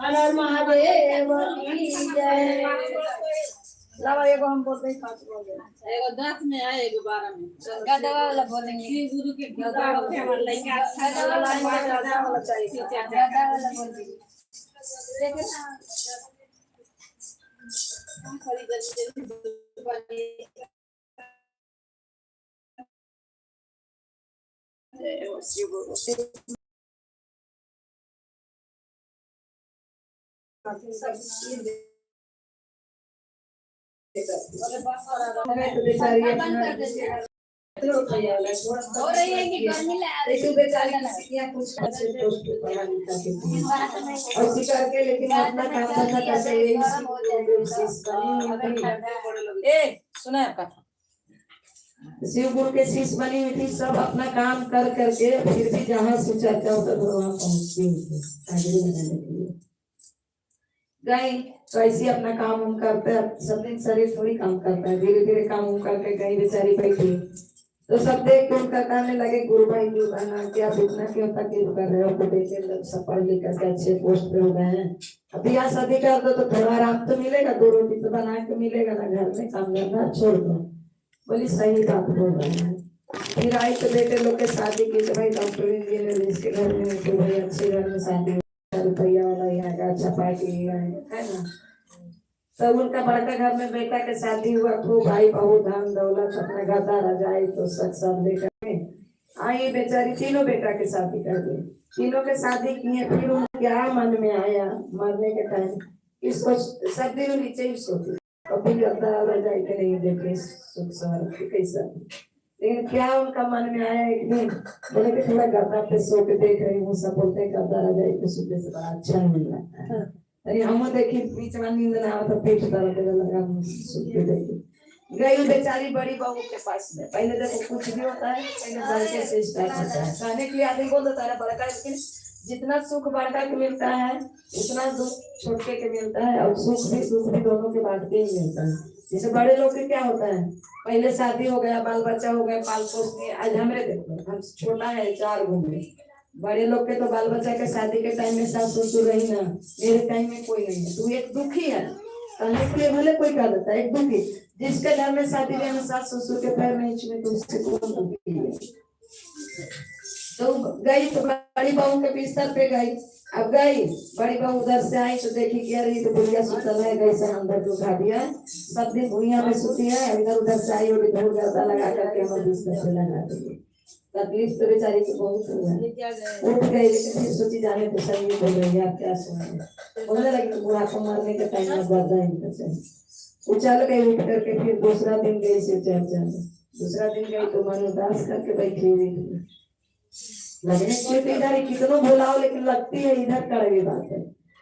हर हर महादेव की जय लावा एगो हम बोलते हैं 5 बोल एगो 10 में है एगो 12 में गदवा वाला बोलेंगे श्री गुरु के गदा हमार लइका गदा वाला चाहिए गदवा वाला बोलेंगे देखे हम खरीद तो बेचारी बंद कर देते हैं। हो रही है कि गर्मी ले आ रही ऐसे बेचारी किसी यहाँ कुछ अच्छे पोस्ट पे पढ़ा लिखा के थी और सिखा के लेकिन अपना काम करना कैसे यही सुना आपका शिव गुरु के शिष्य बनी हुई थी। सब अपना काम कर करके फिर भी जहाँ से चर्चा होता था वहाँ पहुँचती थी हाजिरी लगाने के लिए। गई तो ऐसे अपना काम उम करते हैं। सब दिन शरीर थोड़ी काम करता है, धीरे धीरे काम उम करके गई बेचारी बैठी तो सब देख के उनका कहने लगे गुरु भाई क्या इतना क्यों तकलीफ कर रहे हो, तो देखे लोग सब पढ़ लिख करके अच्छे पोस्ट पे हो गए हैं। अब यहाँ शादी कर दो तो थोड़ा आराम तो मिलेगा, 2 रोटी तो बना के मिलेगा ना, घर में काम करना छोड़ दो। बोली सही बात बोल रहे हैं। फिर आई तो बेटे लोग के शादी की तो भाई डॉक्टर इंजीनियर इसके घर में तो भाई अच्छे घर में शादी रुपया वाला यहाँ का अच्छा पार्टी है ना। तब उनका बड़का घर में बेटा के शादी हुआ, खूब भाई बहू धन दौलत अपना गदा रजाई तो सब लेकर आई बेचारी। तीनों बेटा के शादी कर दी, तीनों के शादी किए। फिर उन्हें क्या मन में आया मरने के टाइम इसको सब दिन नीचे ही सोती, कभी गदा रजाई के नहीं देखे सुख सवार कैसा। लेकिन क्या उनका मन में आया एक दिन बोले कि थोड़ा गदा पे सो के देख रही हूँ, सब बोलते गदा रजाई पे सोते से बड़ा अच्छा नहीं लगता है। अरे हम देखी बीच में नींद ना आया तो पेट दर्द लगा, सुनते देखी। गई बेचारी बड़ी बहू के पास में। पहले देखो कुछ भी होता है पहले बड़के से स्टार्ट होता है। कहने के लिए आदमी बोल देता है बड़का, लेकिन जितना सुख बड़का के मिलता है उतना दुख छोटे के मिलता है, और सुख भी दुख भी दोनों के बांट के ही मिलता है। जैसे बड़े लोग के क्या होता है, पहले शादी हो गया, बाल बच्चा हो गया, पाल पोस के। आज हमारे देखो हम छोटा है 4 घूमे, बड़े लोग के तो बाल बच्चा के शादी के टाइम में सास ससुर रही ना, मेरे टाइम में कोई नहीं है। तू एक दुखी है कहने के लिए भले कोई कह देता है एक दुखी, जिसके घर में शादी में सास ससुर के पैर नहीं छुए तो उससे कौन दुखी है। तो गई तो बड़ी बहू के बिस्तर पे गई। अब गई बड़ी बहू उधर से आई तो देखी कि अरे तो बुढ़िया सुतल है, कैसे अंदर को उठा दिया, सब दिन भुइया में सुती है। इधर उधर से आई और इधर गर्दा लगा करके हम बिस्तर पे लगा दी। तकलीफ तो बेचारी को बहुत हुआ, उठ गई लेकिन फिर सोची जाने तो सही बोल रही है, क्या सुना बोलने लगी तो बुढ़ा को मारने के टाइम में गर्दा ही चाहिए। उछल गई उठ करके। फिर दूसरा दिन गई से चर्चा में, दूसरा दिन गई तो मन उदास करके बैठी हुई लगने क्योंकि इधर कितनों बुलाओ लेकिन लगती है इधर कड़वी बात है।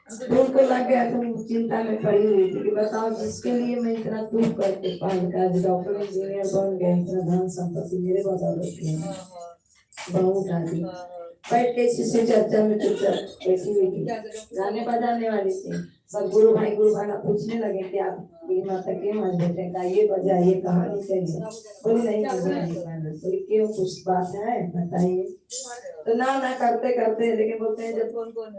तो उनको लग गया, तुम चिंता में पड़ी हुई थी कि बताओ जिसके लिए मैं इतना दुख करके पाल का डॉक्टर इंजीनियर बन गया, इतना धन संपत्ति मेरे बदौलत बहू उठा दी। बैठ के इसी चर्चा में चुपचाप बैठी हुई थी, गाने बजाने वाली थी। सब गुरु भाई पूछने लगे कि आप ये माता क्यों आज बैठे का ये बजाइए कहानी चाहिए। बोली नहीं, बोली क्यों कुछ बात है बताइए। तो ना करते करते लेकिन बोलते हैं जब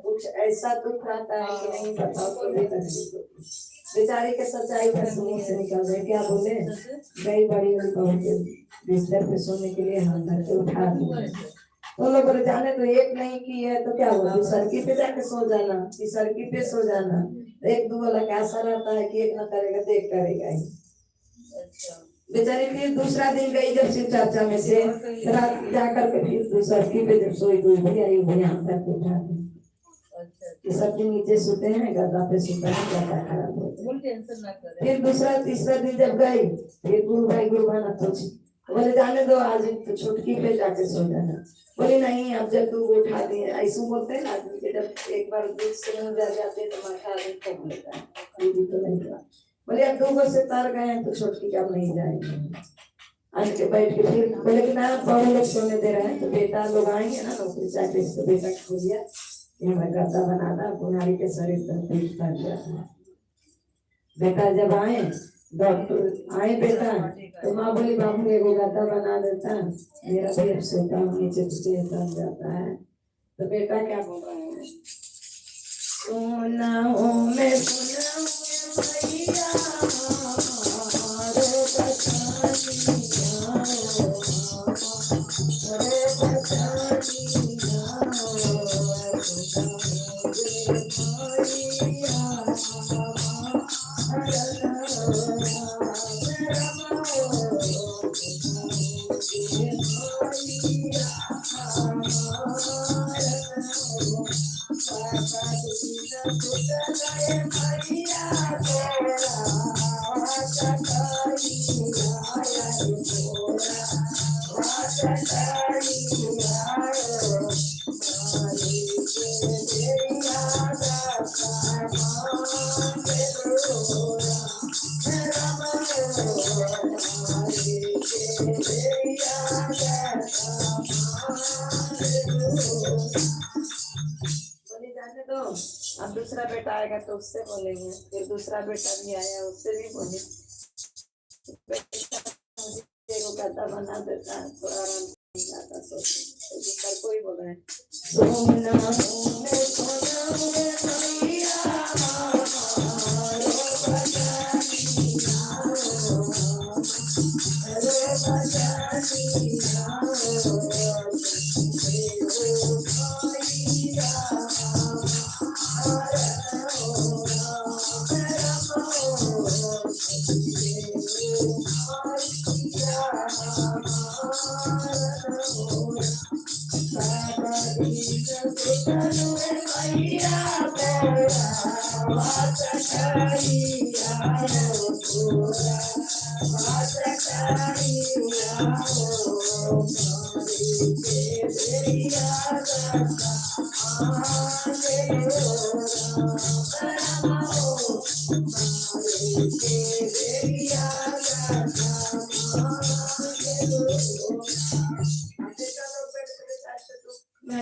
कुछ ऐसा दुख आता है कि नहीं बताओ तो बेचारी के सच्चाई का सुनी से निकल रहे। क्या बोले, गई बड़ी बहू के बिस्तर पे सोने के लिए हम घर के उठा दिए। तो लोग बोले जाने तो एक नहीं की है तो क्या बोले सड़की पे जाके सो जाना, कि सड़की पे सो जाना। एक दो वाला का आशा रहता है कि एक ना करेगा तो एक करेगा ही। बेचारी फिर दूसरा दिन गई जब शिव चर्चा में से रात जाकर के फिर सड़की पे जब सोई तो आई यहाँ तक उठा दी कि सब दिन नीचे सोते हैं, गद्दा पे सोते हैं, गद्दा खराब होता है। फिर दूसरा तीसरा दिन जब गई फिर गुरु भाई पूछ बोले जाने दो आज तो छुटकी पे जाके सो जाना। बोले नहीं अब जब तू उठा दिए ऐसे बोलते हैं आदमी के, जब एक बार दूध से मुंह जा जाते तो माथा आदमी कब लेता है, तो नहीं था। बोले अब 2 से तर गए हैं तो छुटकी कब नहीं जाएंगे। आज के बैठ के फिर बोले कि ना बड़े लोग सोने दे रहे हैं तो बेटा लोग आएंगे ना नौकरी चाकरी से, बेटा खो दिया ये मैं गद्दा बनाना बुनारी के शरीर पर पीठ कर जाता है। बेटा जब आए डॉक्टर आए बेटा तो माँ बोली बाबू एगो गद्दा बना देता, मेरा भी अब सोता हूँ नीचे उतर जाता है। तो बेटा क्या बोल रहे हैं, सोना हो मैं सोना भैया बोले जाने दो, अब दूसरा बेटा आएगा तो उससे बोलेंगे, फिर दूसरा बेटा भी आया उससे भी बोले। को कहता बना देता है, थोड़ा आराम से जाता सोचे तो दूसरा कोई बोल रहे हैं सोना सोने सोना मैया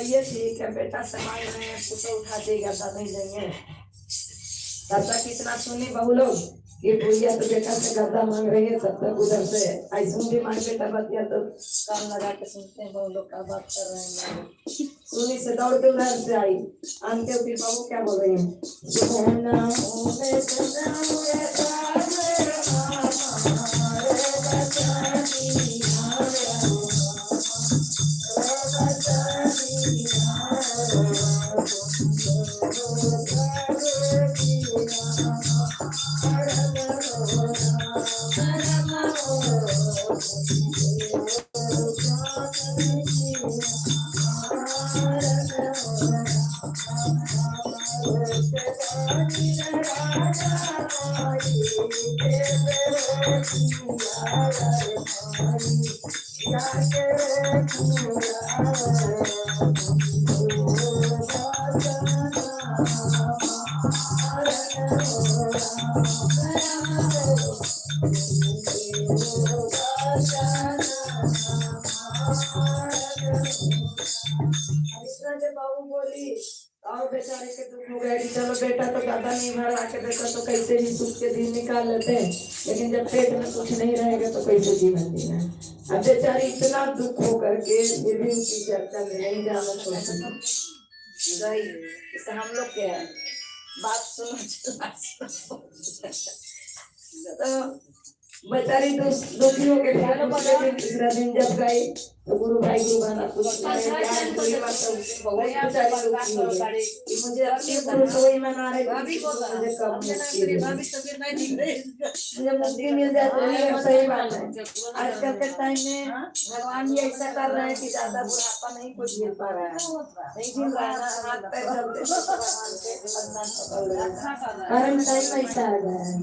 ये ठीक है बेटा समाज में तो उठा देगा तब नहीं देंगे। तब तक इतना सुनी बहू लोग कि भैया तो बेटा से गर्दा मांग रही है, तब तक उधर से ऐसा भी मांग बेटा बतिया तो कान लगा के सुनते हैं बहू लोग का बात कर रहे हैं। सुनी से दौड़ के उधर से आई आंटे फिर बहू क्या बोल रही है बाबू बोली और बेचारे के दुख हो गए। चलो बेटा तो दादा नहीं भरा के देता तो कैसे भी सुख के दिन निकाल लेते हैं, लेकिन जब पेट में कुछ नहीं रहेगा तो कैसे जीवन जीना है। अब बेचारी इतना दुख हो करके फिर भी उनकी चर्चा में नहीं जाना चाहती। हम लोग क्या है बात सुनो तो बेचारी दुखी हो के तीसरा दिन जब गई तो गुरु भाई गुरु बना मुझे अपनी रसोई में ना रही मुझे कब मुझे मुक्ति मिल जाए तो सही बात है। आजकल के टाइम में भगवान भी ऐसा कर रहे हैं कि ज्यादा बुढ़ापा नहीं कोई झेल पा रहा है, नहीं झेल रहा है ना, हाथ पैर चलते कारण टाइम ऐसा आ गया है।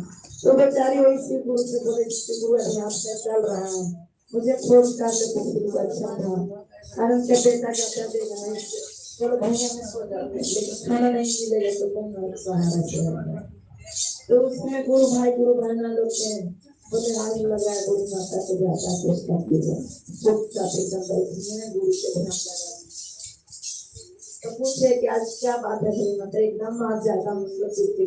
तो बेचारी वैसे गुरु से बोले गुरु अभियान से चल रहा है, मुझे फोन कर दे अच्छा था कारण के बेटा क्या देगा नहीं चलो भैया में सो जाते लेकिन खाना नहीं मिलेगा तो कौन सहारा से। तो उसमें गुरु भाई गुरु बहना लोग के बोले आज लगाया गुरु माता को जाता तो उसका पूजा चुपचाप एकदम बैठी है गुरु के ध्यान लगा तो पूछे कि आज क्या बात है मेरी माता एकदम आज ज्यादा मतलब बैठे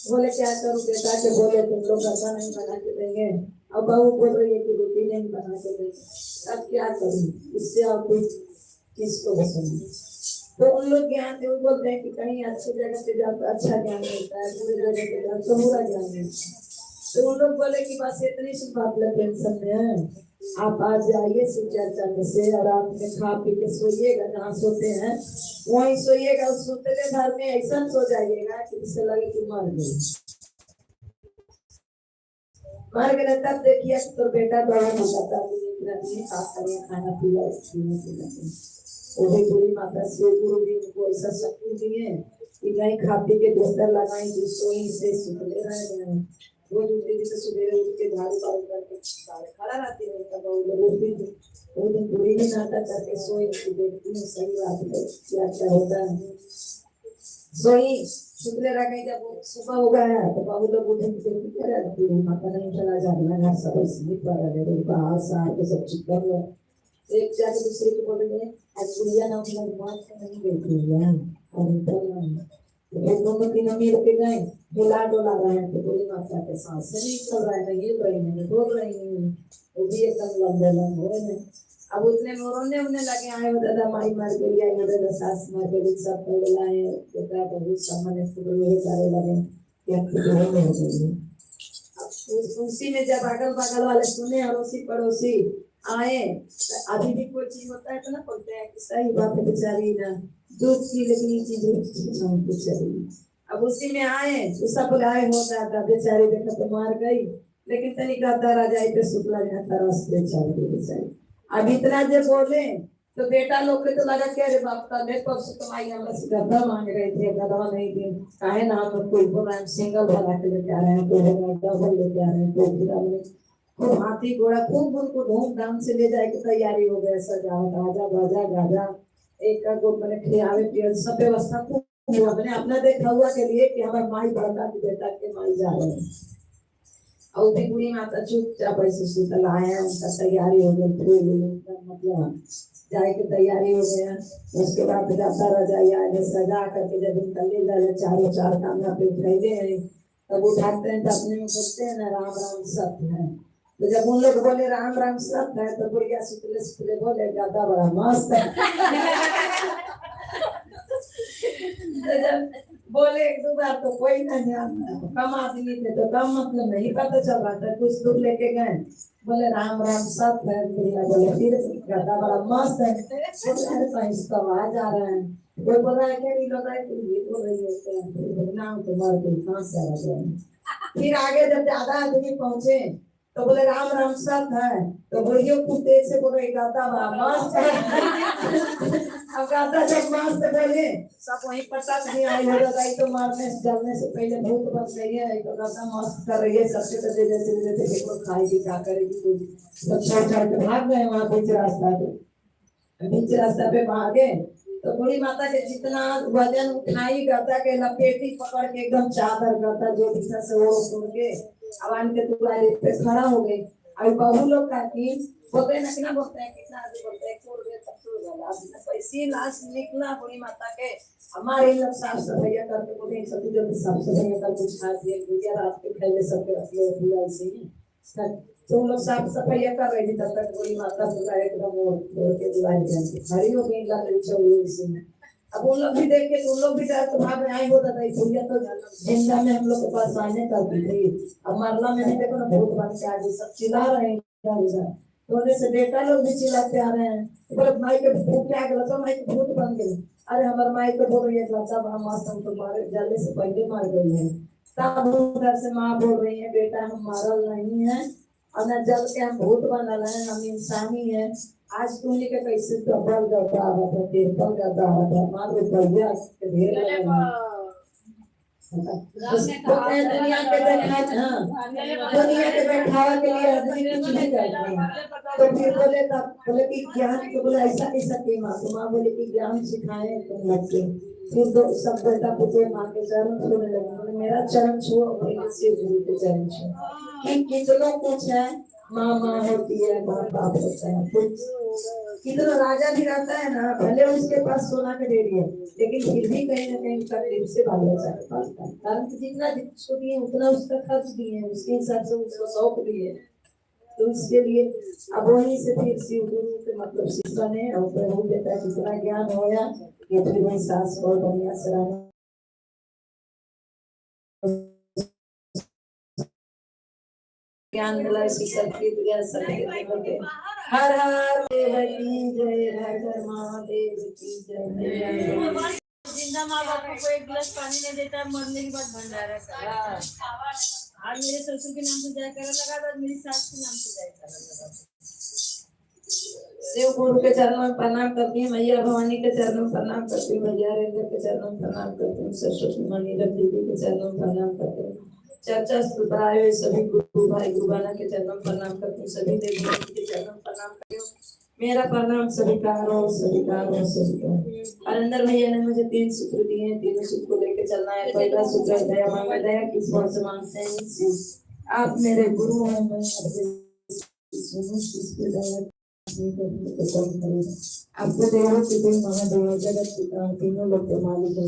बोले क्या करूँ बेटा के बोले तुम लोग गर्दा नहीं बना के देंगे, अब बहू बोल रही है कि रोटी नहीं बना के देंगे, अब क्या करूँ इससे और कुछ किसको पसंद। तो उन लोग ज्ञान दे बोलते हैं कि कहीं अच्छी जगह पे जाओ तो अच्छा ज्ञान मिलता है, बुरी जगह पे जाओ तो बुरा ज्ञान मिलता है। तो उन लोग बोले कि बस इतनी सी बात टेंशन में है, आप आज जाइए शिव चर्चा में से और आप में खा पी के सोइएगा, जहाँ सोते हैं वहीं सोइएगा, उस सोते घर में ऐसा सो जाइएगा कि इससे लगे कि मर गए तब देखिए तो बेटा दवा बताता खाना पीला पूरी माता से गुरु जी को ऐसा शक्ति दिए कि नहीं खा पी के बिस्तर लगाई सोई से सुतले रह गए। रोज उठती थी तो सवेरे उठ के झाड़ू पाड़ू करके बाहर खड़ा रहती है, तब वो लोग उठती थी। वो दिन पूरी ही नाटक करके सोई थी, देखती हूँ सही बात है क्या क्या होता है। सोई शुक्र रह गई, जब सुबह हो गया तो बाबू लोग उठे क्या रहती है, माता नहीं चला जाना घर सब स्लिप पर रहे बाहर साहब के सब चिपक गए। एक जाके दूसरे को बोल रहे आज गुड़िया ना उठना बात नहीं गई गुड़िया और एक दोनों तीन अमीर के गए हिला डोला रहे हैं तो बोली माता के साथ से नहीं चल रहा है, ये रही नहीं बोल रही नहीं, वो भी एकदम लंबे लंबे हो रहे। अब उतने में रोने उन्हें लगे आए हो दादा माई मार के लिए आए दादा सास मार के लिए सब पड़ लाए बेटा बहुत सामान मेरे सारे लगे क्या हो गई। उसी में जब अगल बगल वाले सुने अड़ोसी पड़ोसी आए, अभी भी कोई चीज होता है तो ना बोलते हैं कि सही बात है बेचारी ना दूध की लेकिन ये चीज बेचारी। अब उसी में आए तो सब लाए हो जाता बेचारी देखा तो मार गई, लेकिन तनिका तारा जाए पे शुक्ला जाता रस बेचारी बेचारी। अब इतना जब बोले तो बेटा लोग के तो लगा कि अरे बाप का मैं परसों कमाई हम बस गधा मांग रहे थे, गधा नहीं दी काहे ना हम कोई बोला सिंगल भरा के लेके आ रहे हैं, कोई डबल लेके आ रहे हैं, कोई पूरा खूब हाथी घोड़ा खूब उनको धूमधाम से ले जाए की तैयारी हो गया, सजावट आजा बाजा गाजा एक का गो मैंने खियावे पिया सब व्यवस्था खूब हुआ। मैंने अपना देखा हुआ के लिए कि हमारे माई बड़का की बेटा के माई जा रहे हैं और भी बुढ़ी माता चुपचाप ऐसे शीतल आया, उनका तैयारी हो गई फिर मतलब जाए की तैयारी हो गया। उसके बाद जाता रजाई आगे सजा करके जब उनका ले जाए चारों चार कामना पे फैले हैं तब उठाते हैं तो अपने में बोलते हैं ना राम राम सत्य है। तो जब उन लोग बोले राम राम सत्य है तो बुढ़िया शुक्ले शुक्ले बोले गाता बड़ा मस्त है। तो जब बोले एक दो बार तो कोई ना जानता, कम आदमी थे तो कम मतलब नहीं पता चल रहा था, कुछ दूर लेके गए बोले राम राम सत्य है, बुढ़िया बोले फिर गाता बड़ा मस्त है, तो आ जा रहे हैं कोई बोल रहा है क्या नहीं लग रहा है ये बोल रही है नाम तुम्हारे कोई कहाँ से आ गया। फिर आगे जब ज्यादा आदमी पहुंचे तो बोले राम राम सत्य है, तो बुढ़ियों खूब तेज से बोले गाता बड़ा मस्त है। अब गाता जब मस्त बोले सब वहीं पटक नहीं आई हो जाता तो मारने से जलने से पहले भूत बन गई है, तो गाता मस्त कर रही है सबसे तो जैसे जैसे देखो खाएगी क्या करेगी कोई सब छोड़ छोड़ के भाग गए वहां बीच रास्ता पे भागे तो बूढ़ी माता के जितना वजन उठाई गाता के लपेटी पकड़ के एकदम चादर गाता जो दिशा से वो सुन के आवान के दुआरे पे खड़ा हो गई। अभी बहू लोग का की बोलते ना कितना बोलते हैं कितना आदमी बोलते हैं छोड़ दे तब छोड़ गया। अब पैसे लाश निकला बूढ़ी माता के हमारे लोग साफ सफाई करके बोले सभी जो साफ सफाई कर कुछ खा दिए गुड़िया रात के पहले सबके रखिए पूरा ऐसे ही तो लोग साफ सफाई कर रही थी तब तक बूढ़ी माता पूरा एकदम छोड़ के बुलाई जाती खड़ी हो गई लकड़ी चौड़ी इसी में। अब उन लोग भी देखे तो उन लोग भी डर तो भाग आई होता था भैया तो जिंदा में हम लोग के पास आने करती थी। अब मरला में नहीं देखो ना भूत बन के आगे सब चिल्ला रहे हैं तो से बेटा लोग भी चिल्लाते आ रहे हैं बोले माई के भूत क्या गया तो माई के भूत बन गए। अरे हमारे माई तो बोल रही है बच्चा बड़ा मस्त हमको मारे जल्दी से पहले मार गई है। तब उधर से माँ बोल रही है बेटा हम मारल नहीं है और न जल के हम भूत बनल है हम इंसानी है। आज तुमने के कैसे डबल जाता आ रहा था टेबल जाता आ रहा था मार के भैया के ढेर लगा दुनिया के दुनिया के बैठावा के लिए आदमी कुछ नहीं करते हैं। तो फिर बोले तब बोले कि ज्ञान को बोले ऐसा कैसा की माँ तो माँ बोले कि ज्ञान सिखाए तुम बच्चे। फिर तो सब बेटा पुत्र माँ के चरण छूने लगे मेरा चरण छुओ और शिव गुरु के चरण छुओ कि कितनों कुछ है माँ माँ होती है बाप बाप होता है कुछ कितना राजा भी रहता है ना भले उसके पास सोना का डेरी है लेकिन फिर भी कहीं ना कहीं तकलीफ से बाल बच्चा के पास था कारण कि जितना उसको दिए उतना उसका खर्च दिए उसके हिसाब से उसको शौक दिए तो इसके लिए अब वहीं से फिर शिव गुरु के मतलब शिष्य ने और प्रभु देता है कितना ज्ञान होया कि फिर वही सास बहुत बढ़िया से ज्ञान मिला इसी सबकी दुनिया सबके हर हर देव की जय हर हर महादेव की जय। जिंदा माँ बाप को एक गिलास पानी नहीं देता मरने के बाद भंडारा करा। आज मेरे ससुर के नाम से जय करने लगा तो मेरी सास के नाम से जय करने लगा। शिव गुरु के चरणों में प्रणाम करती हूँ मैया भवानी के चरणों में प्रणाम करती हूँ मैया रेंद्र के चरणों में प्रणाम करती हूँ सरस्वती माँ नीरव देवी के चरणों में प्रणाम करती हूँ चर्चा स्थल पर आए हुए सभी गुरु भाई गुरुबाना के चरणों प्रणाम करती हूँ, सभी देवी देवताओं के चरणों प्रणाम करती हूँ। मेरा प्रणाम स्वीकार हो, स्वीकार हो, स्वीकार। और अंदर भैया ने मुझे 3 सूत्र दिए हैं, तीनों सूत्र को लेकर चलना है। पहला सूत्र है दया मांगे, दया किस बात से मांगते हैं? इससे आप मेरे गुरु हैं, मैं आपके सुनो, किसके दया नहीं करूंगा तो कौन करेगा? आपको देवों की देव महादेव जगत पिता तीनों लोग के मालिक हैं।